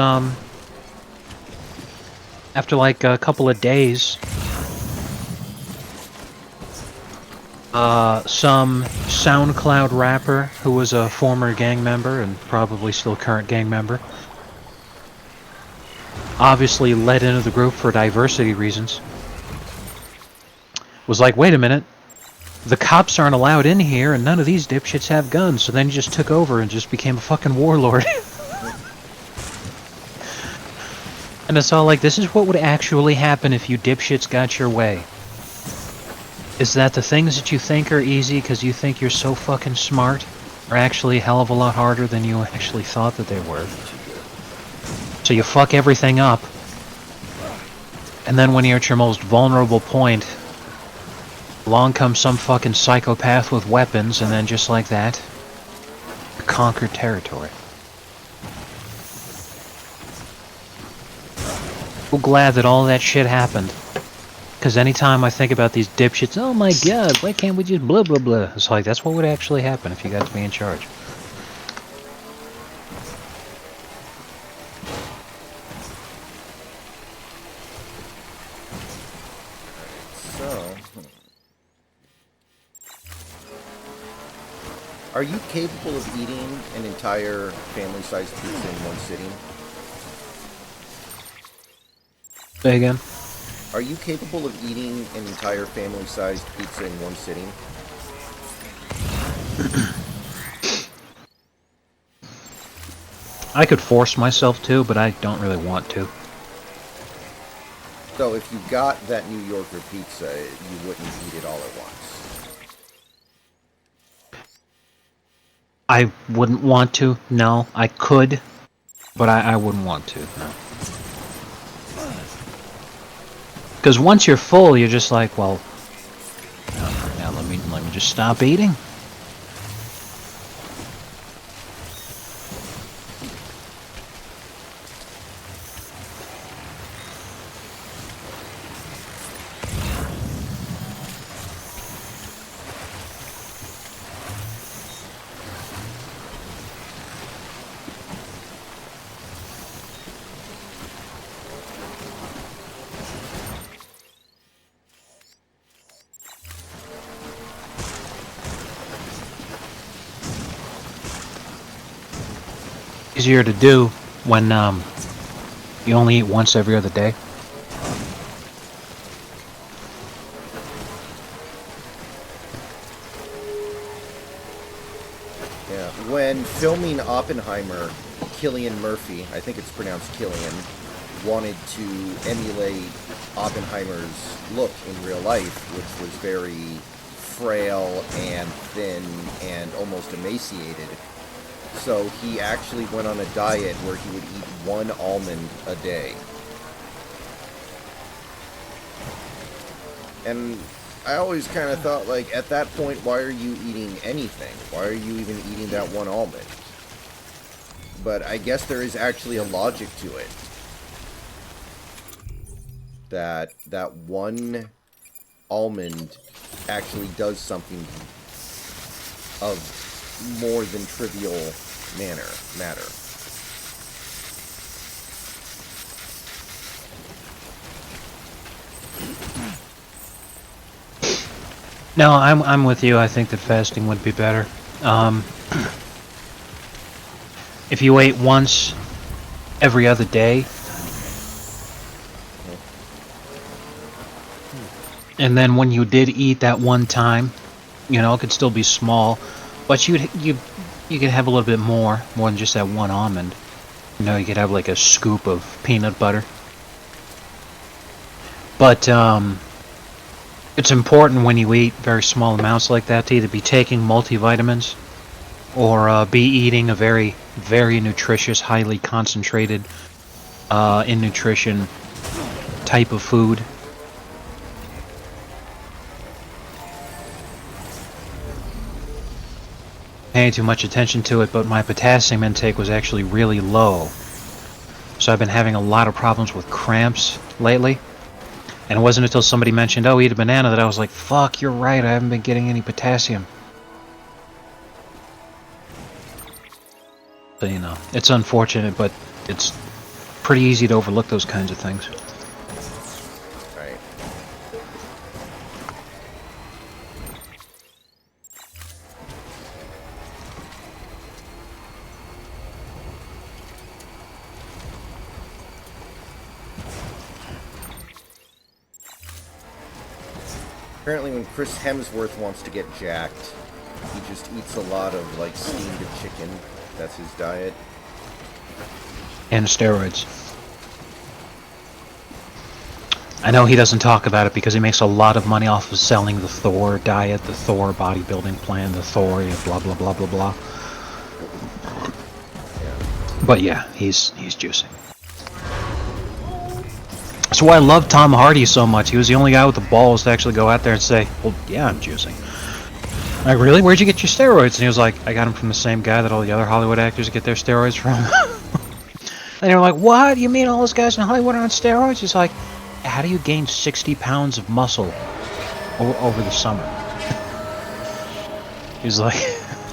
after like a couple of days, some SoundCloud rapper who was a former gang member and probably still current gang member, obviously let into the group for diversity reasons, was like, wait a minute, the cops aren't allowed in here and none of these dipshits have guns. So then he just took over and just became a fucking warlord. And it's all like, this is what would actually happen if you dipshits got your way. Is that the things that you think are easy because you think you're so fucking smart are actually a hell of a lot harder than you actually thought that they were. So you fuck everything up, and then when you're at your most vulnerable point, along comes some fucking psychopath with weapons, and then just like that, you conquered territory. I'm glad that all that shit happened. Because anytime I think about these dipshits, oh my god, why can't we just blah blah blah? It's like, that's what would actually happen if you got to be in charge. So, are you capable of eating an entire family-sized pizza in one sitting? Say again? Are you capable of eating an entire family-sized pizza in one sitting? I could force myself to, but I don't really want to. So if you got that New Yorker pizza, you wouldn't eat it all at once. I wouldn't want to, no. I could, but I wouldn't want to, no. Because once you're full, you're just like, well, now let me just stop eating. Easier to do when you only eat once every other day. Yeah. When filming Oppenheimer, Cillian Murphy, I think it's pronounced Killian, wanted to emulate Oppenheimer's look in real life, which was very frail and thin and almost emaciated. So he actually went on a diet where he would eat one almond a day. And I always kind of thought, like, at that point, why are you eating anything? Why are you even eating that one almond? But I guess there is actually a logic to it. That one almond actually does something of more than trivial matter. No, I'm with you. I think that fasting would be better. If you ate once every other day, and then when you did eat that one time, you know, it could still be small, but you could have a little bit more than just that one almond. You know, you could have like a scoop of peanut butter. But it's important when you eat very small amounts like that to either be taking multivitamins or be eating a very, very nutritious, highly concentrated in nutrition type of food. Paying too much attention to it, but my potassium intake was actually really low. So I've been having a lot of problems with cramps lately. And it wasn't until somebody mentioned, oh, eat a banana, that I was like, fuck, you're right, I haven't been getting any potassium. So, you know, it's unfortunate, but it's pretty easy to overlook those kinds of things. Right. Apparently when Chris Hemsworth wants to get jacked, he just eats a lot of, like, steamed chicken. That's his diet. And steroids. I know he doesn't talk about it because he makes a lot of money off of selling the Thor diet, the Thor bodybuilding plan, the Thor, blah blah blah blah blah. But yeah, he's juicing. That's why I love Tom Hardy so much. He was the only guy with the balls to actually go out there and say, well, yeah, I'm juicing. Like, really? Where'd you get your steroids? And he was like, I got them from the same guy that all the other Hollywood actors get their steroids from. And they were like, what? You mean all those guys in Hollywood are on steroids? He's like, how do you gain 60 pounds of muscle over the summer? He's like,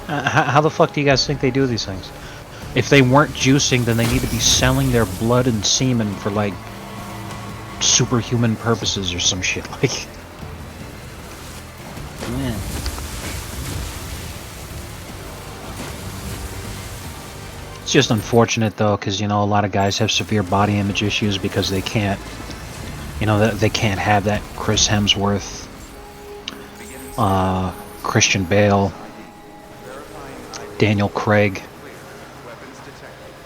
how the fuck do you guys think they do these things? If they weren't juicing, then they need to be selling their blood and semen for, like, superhuman purposes or some shit. Like, man. It's just unfortunate, though, because, you know, a lot of guys have severe body image issues because they can't, you know, they can't have that Chris Hemsworth, Christian Bale, Daniel Craig,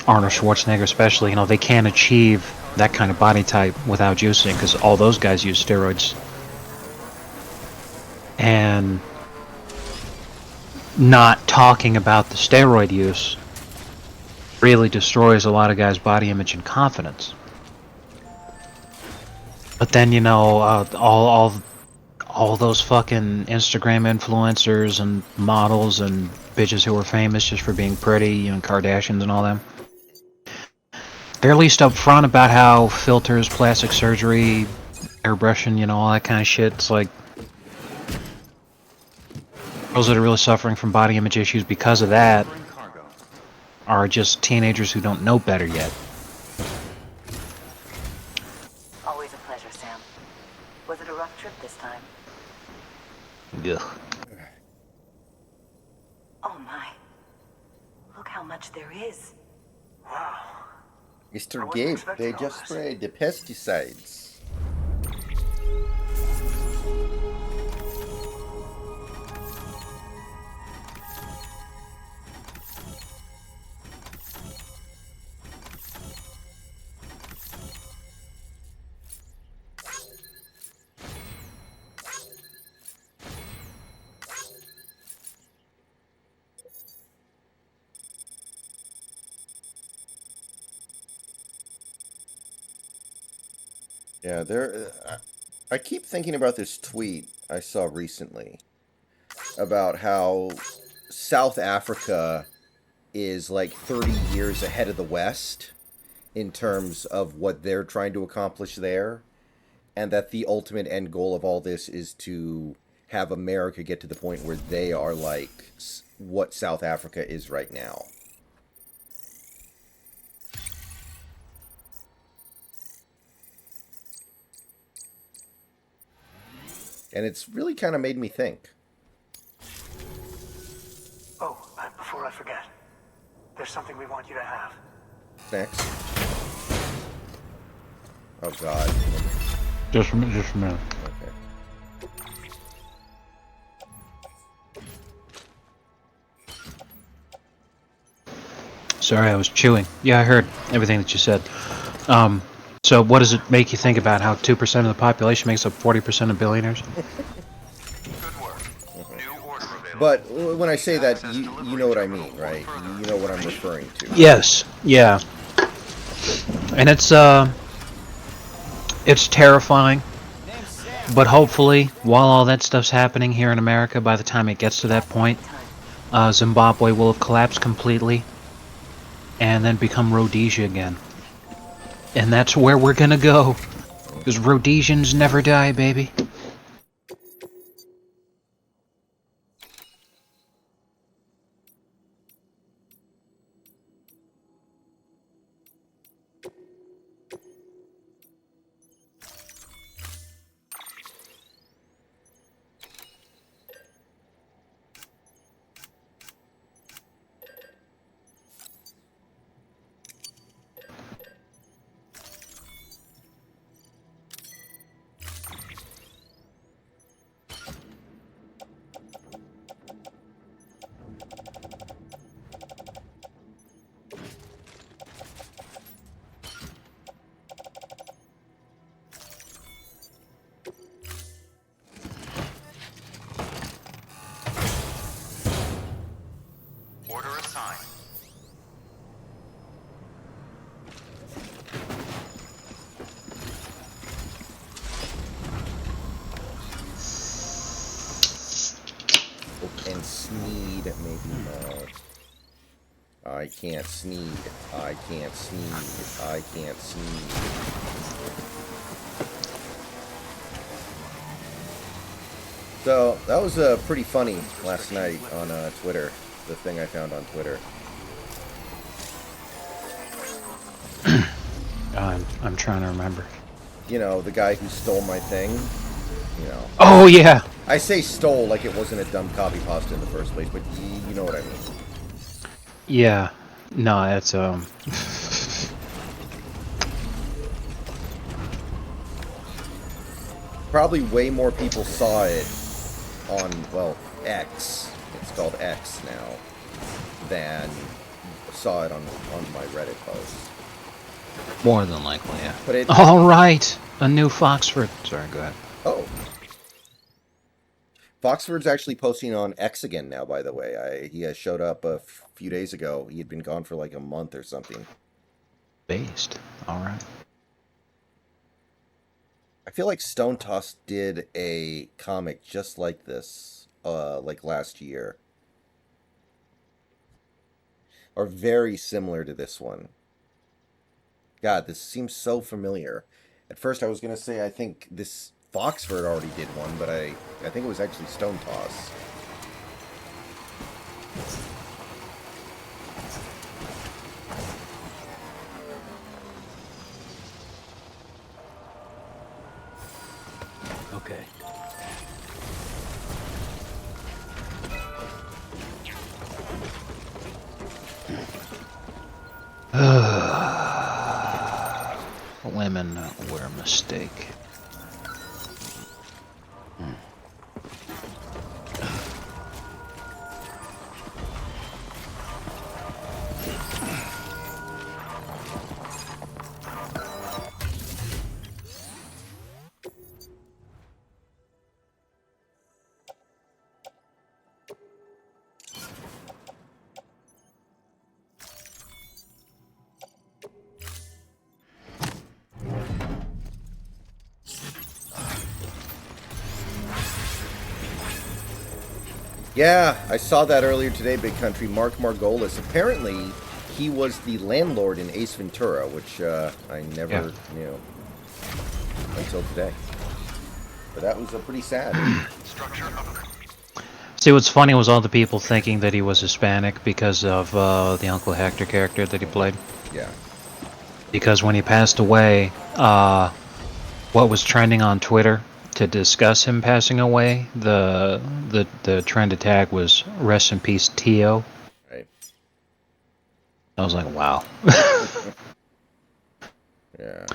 Arnold Schwarzenegger especially, you know, they can't achieve that kind of body type without juicing because all those guys use steroids. And not talking about the steroid use really destroys a lot of guys' body image and confidence. But then, you know, all those fucking Instagram influencers and models and bitches who are famous just for being pretty, you know, Kardashians and all them, they're at least upfront about how filters, plastic surgery, airbrushing, you know, all that kind of shit. It's like, girls that are really suffering from body image issues because of that are just teenagers who don't know better yet. Always a pleasure, Sam. Was it a rough trip this time? Ugh. Oh my. Look how much there is. Wow. Mr. Gabe, they just sprayed the pesticides. Yeah, I keep thinking about this tweet I saw recently about how South Africa is like 30 years ahead of the West in terms of what they're trying to accomplish there, and that the ultimate end goal of all this is to have America get to the point where they are like what South Africa is right now. And it's really kind of made me think. Oh, before I forget, there's something we want you to have. Next. Oh, God. Just a minute. Okay. Sorry, I was chewing. Yeah, I heard everything that you said. So what does it make you think about how 2% of the population makes up 40% of billionaires? Good work. New order available. But when I say that, you know what I mean, right? You know what I'm referring to. Yes, yeah. And it's terrifying. But hopefully, while all that stuff's happening here in America, by the time it gets to that point, Zimbabwe will have collapsed completely and then become Rhodesia again. And that's where we're gonna go. Because Rhodesians never die, baby. Order assigned. And Sneed, maybe not. I can't sneed. I can't sneed. I can't sneed. So, that was pretty funny last night on Twitter. The thing I found on Twitter. I'm trying to remember. You know, the guy who stole my thing. You know. Oh, yeah! I say stole like it wasn't a dumb copy pasta in the first place, but you know what I mean. Yeah. No, that's, Probably way more people saw it on, well, X. It's called X now. Than saw it on my Reddit post. more than likely, yeah. But it... Alright! A new Foxford. Sorry, go ahead. Oh. Foxford's actually posting on X again now, by the way. He showed up a few days ago. He had been gone for like a month or something. Based. Alright. I feel like Stone Toss did a comic just like this, like last year. Or very similar to this one. God, this seems so familiar. At first I was going to say I think this Foxford already did one, but I think it was actually Stone Toss. Okay. Women were a mistake. Yeah, I saw that earlier today, Big Country. Mark Margolis. Apparently, he was the landlord in Ace Ventura, which I never knew until today. But that was pretty sad. See, what's funny was all the people thinking that he was Hispanic because of the Uncle Hector character that he played. Yeah. Because when he passed away, what was trending on Twitter to discuss him passing away, the trend tag was "Rest in Peace, Tio." Right. I was like, wow. Yeah.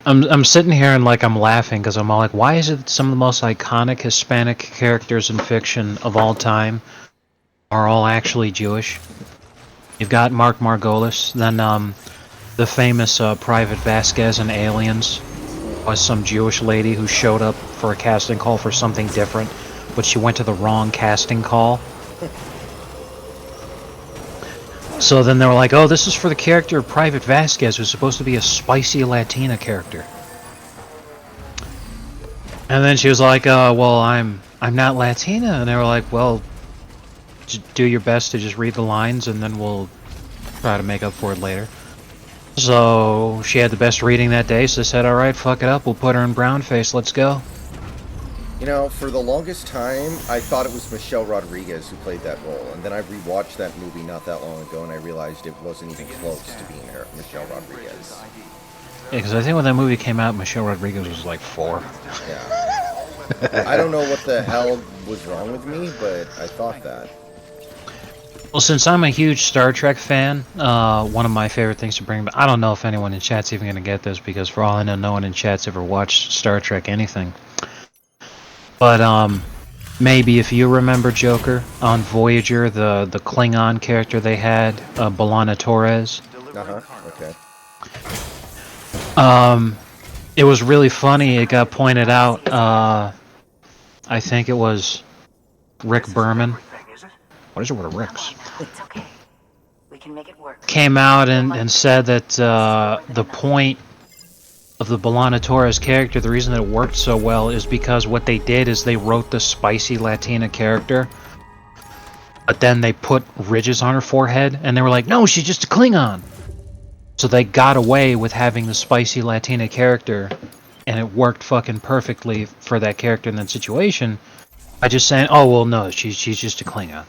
I'm sitting here and like I'm laughing because I'm all like, why is it that some of the most iconic Hispanic characters in fiction of all time are all actually Jewish? You've got Mark Margolis, then the famous Private Vasquez in Aliens was some Jewish lady who showed up for a casting call for something different, but she went to the wrong casting call. So then they were like, oh, this is for the character of Private Vasquez, who's supposed to be a spicy Latina character. And then she was like, well, I'm not Latina. And they were like, well, do your best to just read the lines, and then we'll try to make up for it later. So she had the best reading that day, so they said, alright, fuck it up, we'll put her in brownface, let's go. You know, for the longest time, I thought it was Michelle Rodriguez who played that role, and then I rewatched that movie not that long ago, and I realized it wasn't even close to being her, Michelle Rodriguez. Yeah, because I think when that movie came out, Michelle Rodriguez was like 4. Yeah. I don't know what the hell was wrong with me, but I thought that. Well, since I'm a huge Star Trek fan, one of my favorite things to bring back, I don't know if anyone in chat's even going to get this, because for all I know, no one in chat's ever watched Star Trek anything. But, maybe if you remember Joker, on Voyager, the Klingon character they had, B'Elanna Torres. Uh-huh, okay. It was really funny, it got pointed out, I think it was Rick Berman. What is it with the Ricks? It's okay. We can make it work. Came out and said that the point of the B'Elanna Torres character, the reason that it worked so well is because what they did is they wrote the spicy Latina character, but then they put ridges on her forehead, and they were like, no, she's just a Klingon. So they got away with having the spicy Latina character, and it worked fucking perfectly for that character in that situation by just saying, oh, well, no, she's just a Klingon.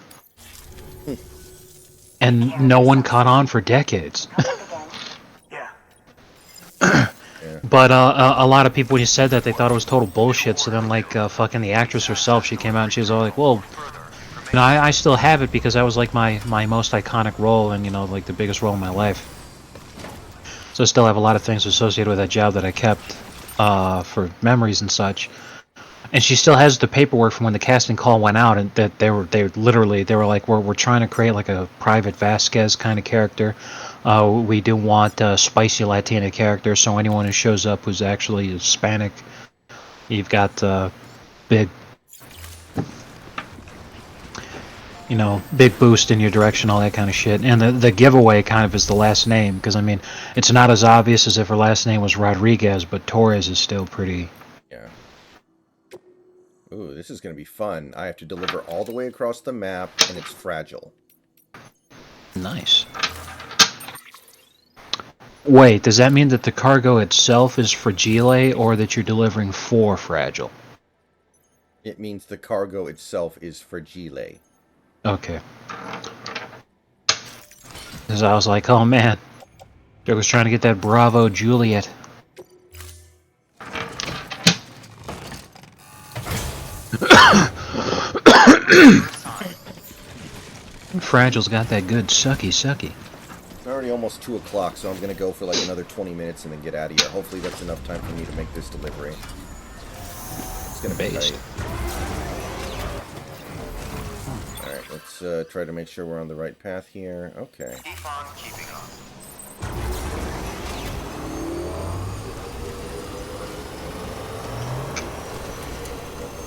And no one caught on for decades. But a lot of people, when you said that, they thought it was total bullshit. So then, like, fucking the actress herself, she came out and she was all like, well, you know, I still have it because that was, like, my most iconic role and, you know, like, the biggest role in my life. So I still have a lot of things associated with that job that I kept for memories and such. And she still has the paperwork from when the casting call went out, and that they were like, we're trying to create like a Private Vasquez kind of character. We do want a spicy Latina character, so anyone who shows up who's actually Hispanic, you've got big, you know, big boost in your direction, all that kind of shit. And the giveaway kind of is the last name, because I mean, it's not as obvious as if her last name was Rodriguez, but Torres is still pretty. Yeah. Ooh, this is going to be fun. I have to deliver all the way across the map, and it's fragile. Nice. Wait, does that mean that the cargo itself is fragile, or that you're delivering for fragile? It means the cargo itself is fragile. Okay. Because I was like, oh man, Joe was trying to get that Bravo Juliet. Fragile's got that good sucky. It's already almost 2 o'clock, so I'm going to go for like another 20 minutes and then get out of here. Hopefully that's enough time for me to make this delivery. It's going to be tight. Alright, let's try to make sure we're on the right path here. Okay. Keep on keeping on.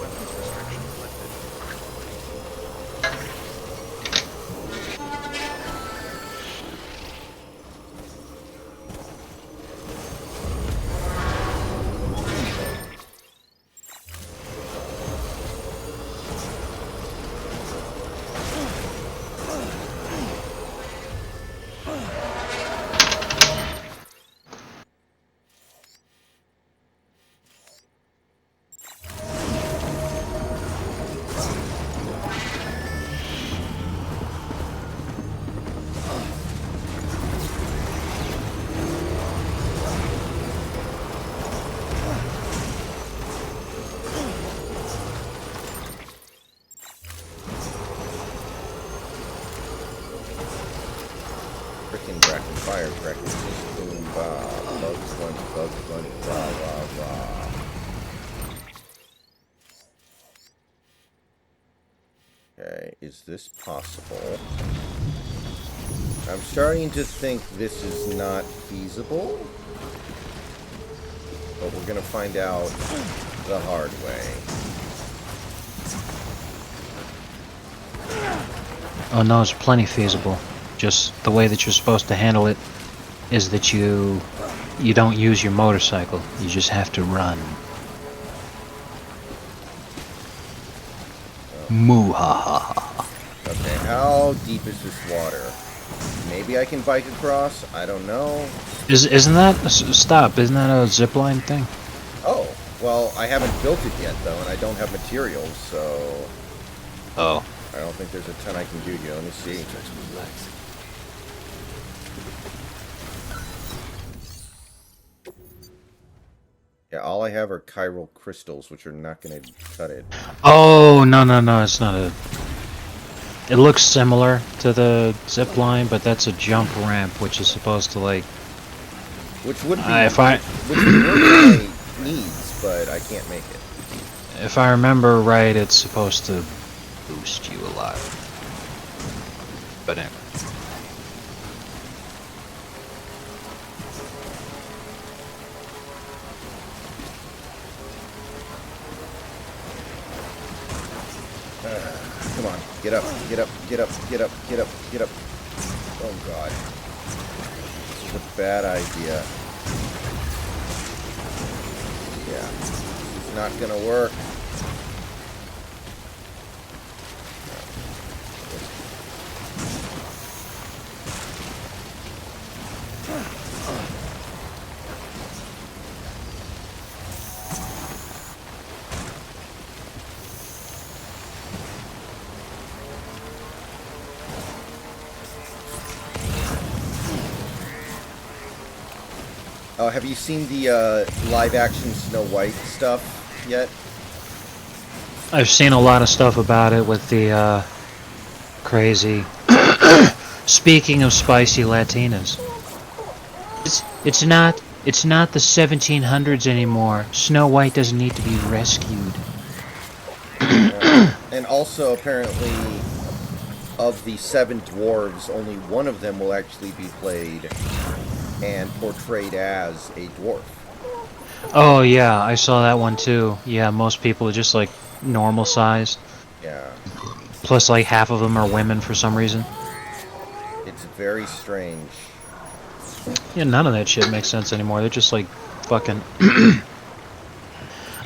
Weapons restrictions lifted. Okay, is this possible? I'm starting to think this is not feasible. But we're gonna find out the hard way. Oh no, it's plenty feasible. Just the way that you're supposed to handle it is that you don't use your motorcycle. You just have to run. Moo-ha-ha-ha. Okay, how deep is this water? Maybe I can bike across? I don't know. Isn't that... Stop, isn't that a zipline thing? Oh, well, I haven't built it yet, though, and I don't have materials, so... Oh. I don't think there's a ton I can do here. Let me see. Yeah, all I have are chiral crystals, which are not going to cut it. Oh, no, it's not a... It looks similar to the zip line, but that's a jump ramp, which is supposed to, like... Which would be... Which would work my needs, but I can't make it. If I remember right, it's supposed to boost you a lot. But anyway. Come on, get up, get up, get up, get up, get up, get up. Oh god. This is a bad idea. Yeah. It's not gonna work. Oh, have you seen the live-action Snow White stuff yet? I've seen a lot of stuff about it with the crazy. Speaking of spicy Latinas, it's not the 1700s anymore. Snow White doesn't need to be rescued. And also, apparently, of the 7 dwarves, only one of them will actually be played and portrayed as a dwarf. Oh yeah, I saw that one too. Yeah, most people are just like normal sized. Yeah. Plus like half of them are women for some reason. It's very strange. Yeah, none of that shit makes sense anymore. They're just like fucking...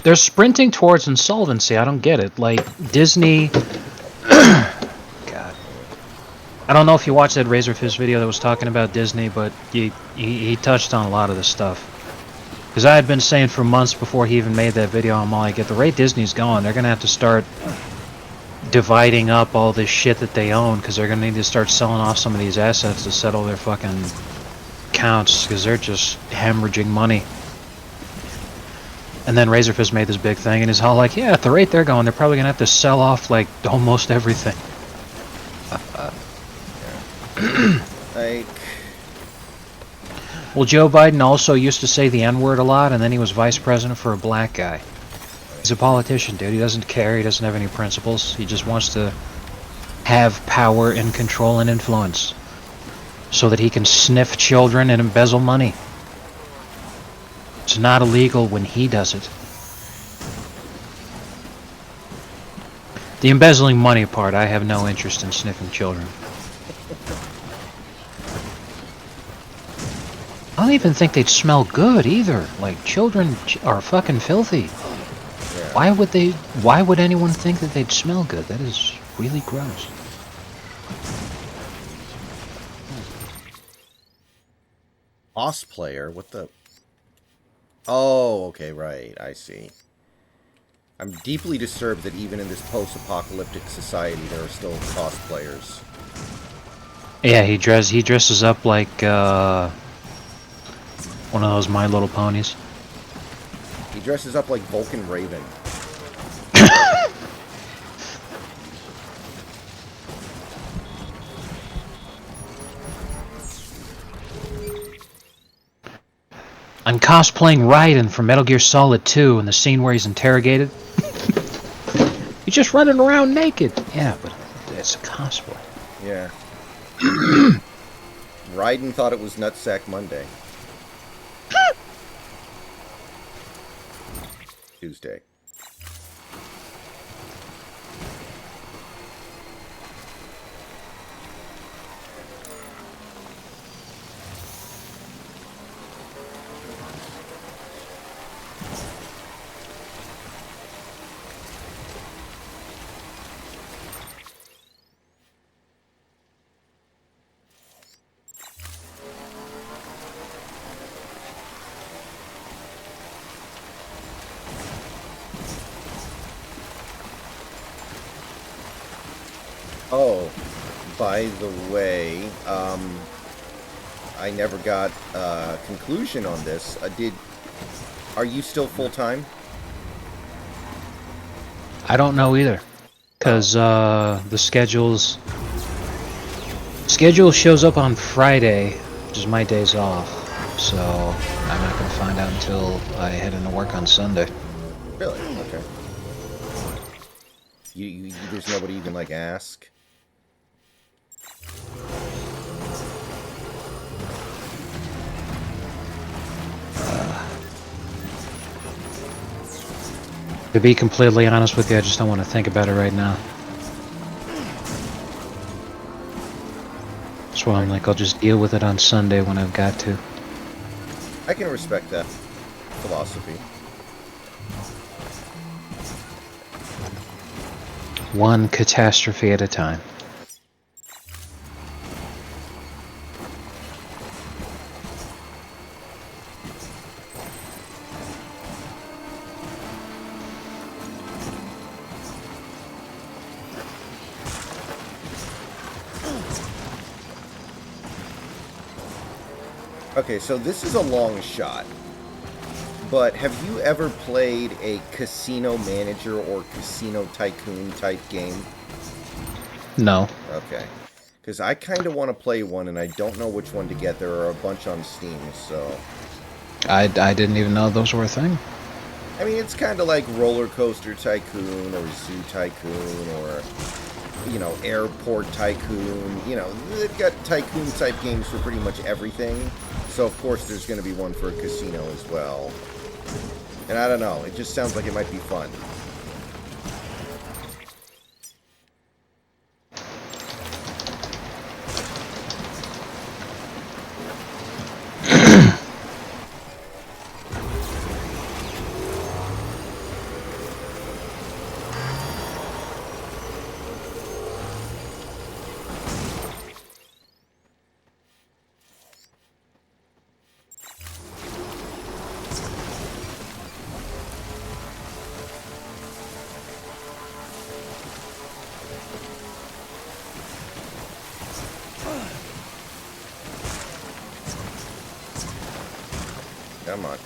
They're sprinting towards insolvency. I don't get it. Like, Disney... God. I don't know if you watched that Razorfish video that was talking about Disney, but he touched on a lot of this stuff. Because I had been saying for months before he even made that video, I'm like, at the rate Disney's going, they're going to have to start dividing up all this shit that they own, because they're going to need to start selling off some of these assets to settle their fucking accounts, because they're just hemorrhaging money. And then Razorfish made this big thing, and he's all like, yeah, at the rate they're going, they're probably going to have to sell off, like, almost everything. Like... Well, Joe Biden also used to say the N-word a lot, and then he was vice president for a black guy. He's a politician, dude. He doesn't care. He doesn't have any principles. He just wants to have power and control and influence so that he can sniff children and embezzle money. It's not illegal when he does it. The embezzling money part, I have no interest in sniffing children. I don't even think they'd smell good either. Like, children are fucking filthy. Yeah. Why would anyone think that they'd smell good? That is really gross. Boss player? What the... Oh, okay, right. I see. I'm deeply disturbed that even in this post-apocalyptic society, there are still cosplayers. Yeah, he dresses up like one of those My Little Ponies. He dresses up like Vulcan Raven. I'm cosplaying Raiden from Metal Gear Solid 2 in the scene where he's interrogated. He's just running around naked. Yeah, but It's a cosplay. Yeah. Raiden thought it was Nutsack Monday. Tuesday. Oh, by the way, I never got a conclusion on this. Are you still full-time? I don't know either, because the schedule shows up on Friday, which is my days off. So I'm not gonna find out until I head into work on Sunday. Really? Okay. There's nobody you can, like, ask? To be completely honest with you, I just don't want to think about it right now. That's why I'm like, I'll just deal with it on Sunday when I've got to. I can respect that philosophy. One catastrophe at a time. Okay, so this is a long shot, but have you ever played a casino manager or casino tycoon type game? No. Okay. Because I kind of want to play one, and I don't know which one to get. There are a bunch on Steam, so... I didn't even know those were a thing. I mean, it's kind of like Roller Coaster Tycoon, or Zoo Tycoon, or, you know, Airport Tycoon. You know, they've got tycoon-type games for pretty much everything. So, of course, there's going to be one for a casino as well. And I don't know, it just sounds like it might be fun. Come on.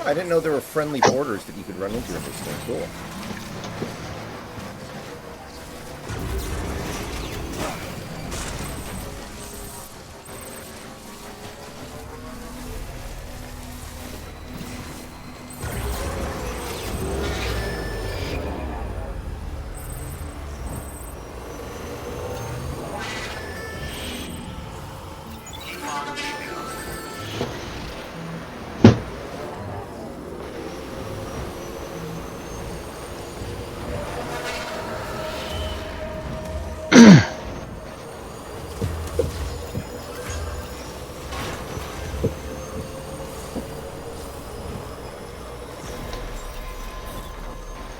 I didn't know there were friendly porters that you could run into in this thing. Cool.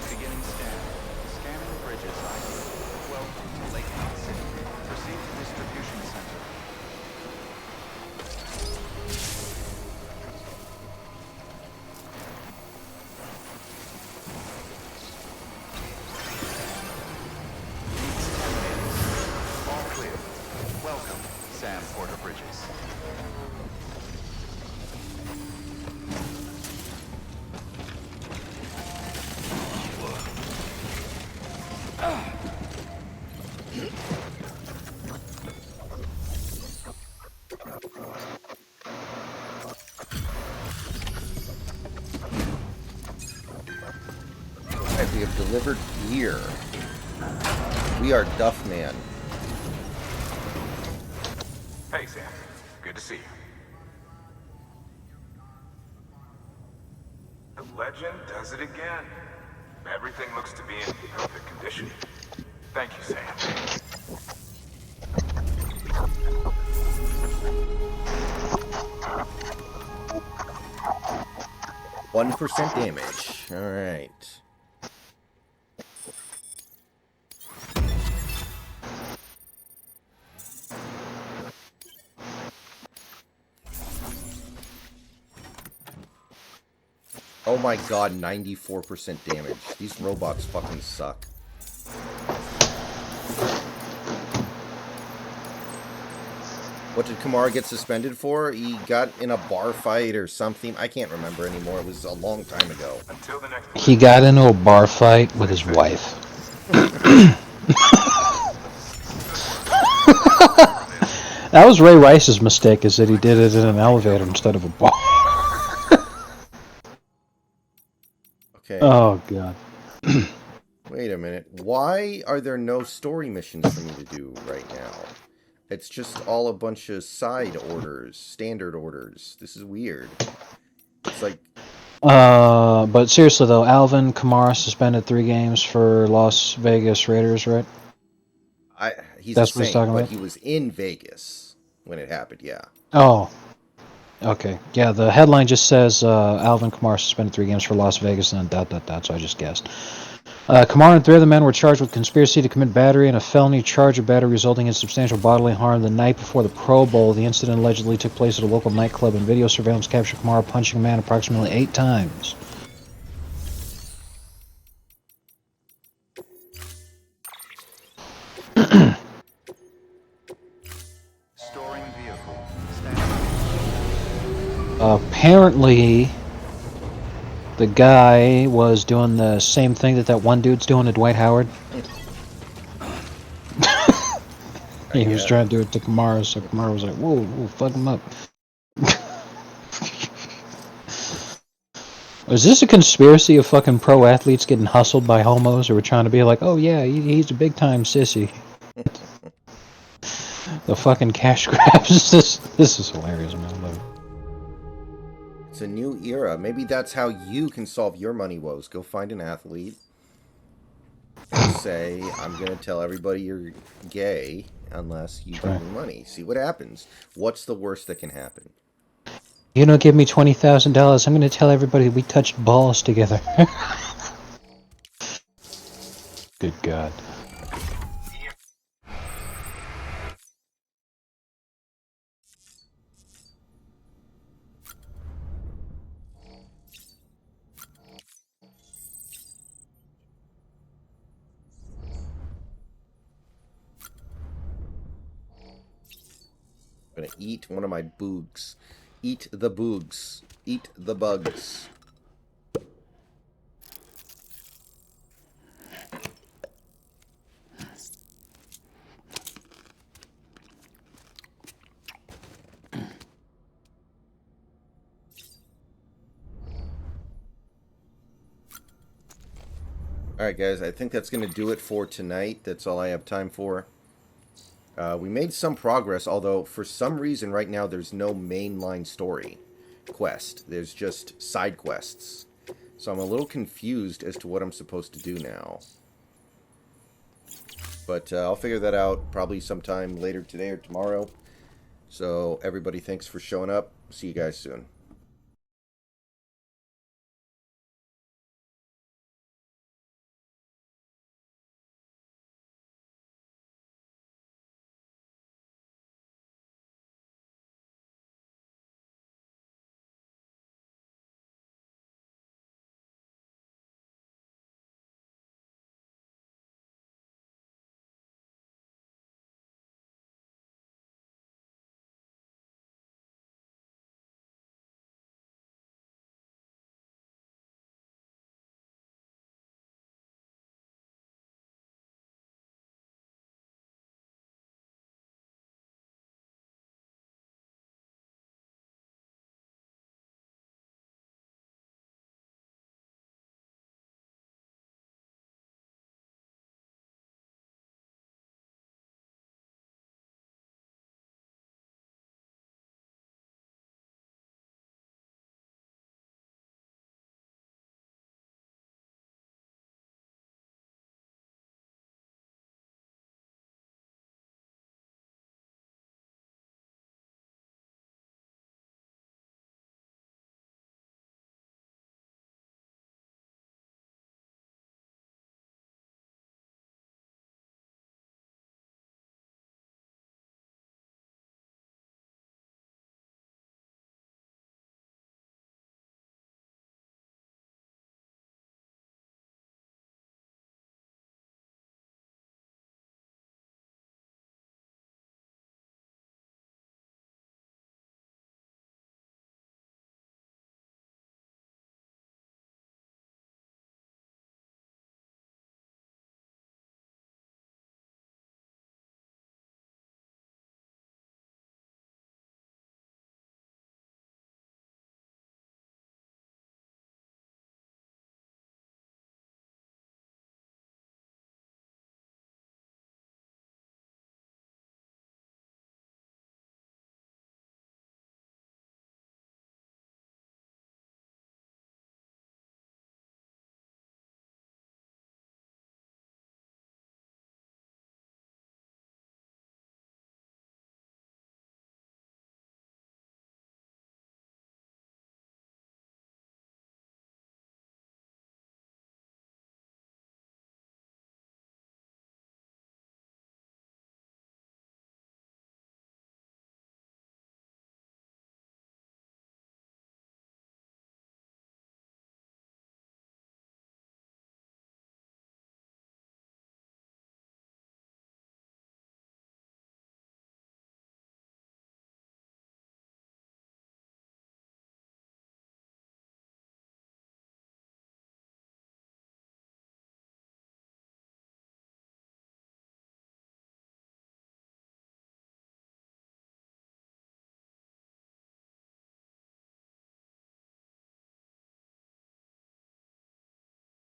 Beginning scan. Scanning bridges ID. Welcome to Lake Knot City. Proceed to distribution center. All clear. Welcome, Sam Porter Bridges. Alright, we have delivered gear. We are Duff Man. Hey, Sam. Good to see you. The legend does it again. Everything looks to be in perfect condition. Thank you, Sam. 1% damage. Alright. Oh my god, 94% damage. These robots fucking suck. What did Kamara get suspended for? He got in a bar fight or something. I can't remember anymore. It was a long time ago. Until the next He got into a bar fight with his wife. That was Ray Rice's mistake, is that he did it in an elevator instead of a bar. Okay. Oh, God. Wait a minute. Why are there no story missions for me to do right now? It's just all a bunch of side orders, standard orders. This is weird. It's like... But seriously though, Alvin Kamara suspended 3 games for Las Vegas Raiders, right? he's That's a what he's Saint, talking but about? he was in Vegas when it happened, yeah. Oh. Okay. Yeah, the headline just says Alvin Kamara suspended 3 games for Las Vegas and then ... so I just guessed. Kamara and 3 other men were charged with conspiracy to commit battery and a felony charge of battery resulting in substantial bodily harm the night before the Pro Bowl. The incident allegedly took place at a local nightclub, and video surveillance captured Kamara punching a man approximately 8 times. Storing vehicle. Stand Apparently, the guy was doing the same thing that one dude's doing to Dwight Howard. He was trying to do it to Kamara, so Kamara was like, whoa, fuck him up. Is this a conspiracy of fucking pro athletes getting hustled by homos who were trying to be like, oh yeah, he's a big time sissy? The fucking cash grabs. This is hilarious, man. It's a new era. Maybe that's how you can solve your money woes. Go find an athlete and say, I'm going to tell everybody you're gay unless you give me money. See what happens. What's the worst that can happen? You don't give me $20,000, I'm going to tell everybody we touched balls together. Good God. I'm going to eat one of my boogs. Eat the boogs. Eat the bugs. Alright, guys, I think that's going to do it for tonight. That's all I have time for. We made some progress, although for some reason right now there's no mainline story quest. There's just side quests. So I'm a little confused as to what I'm supposed to do now. But I'll figure that out probably sometime later today or tomorrow. So everybody, thanks for showing up. See you guys soon.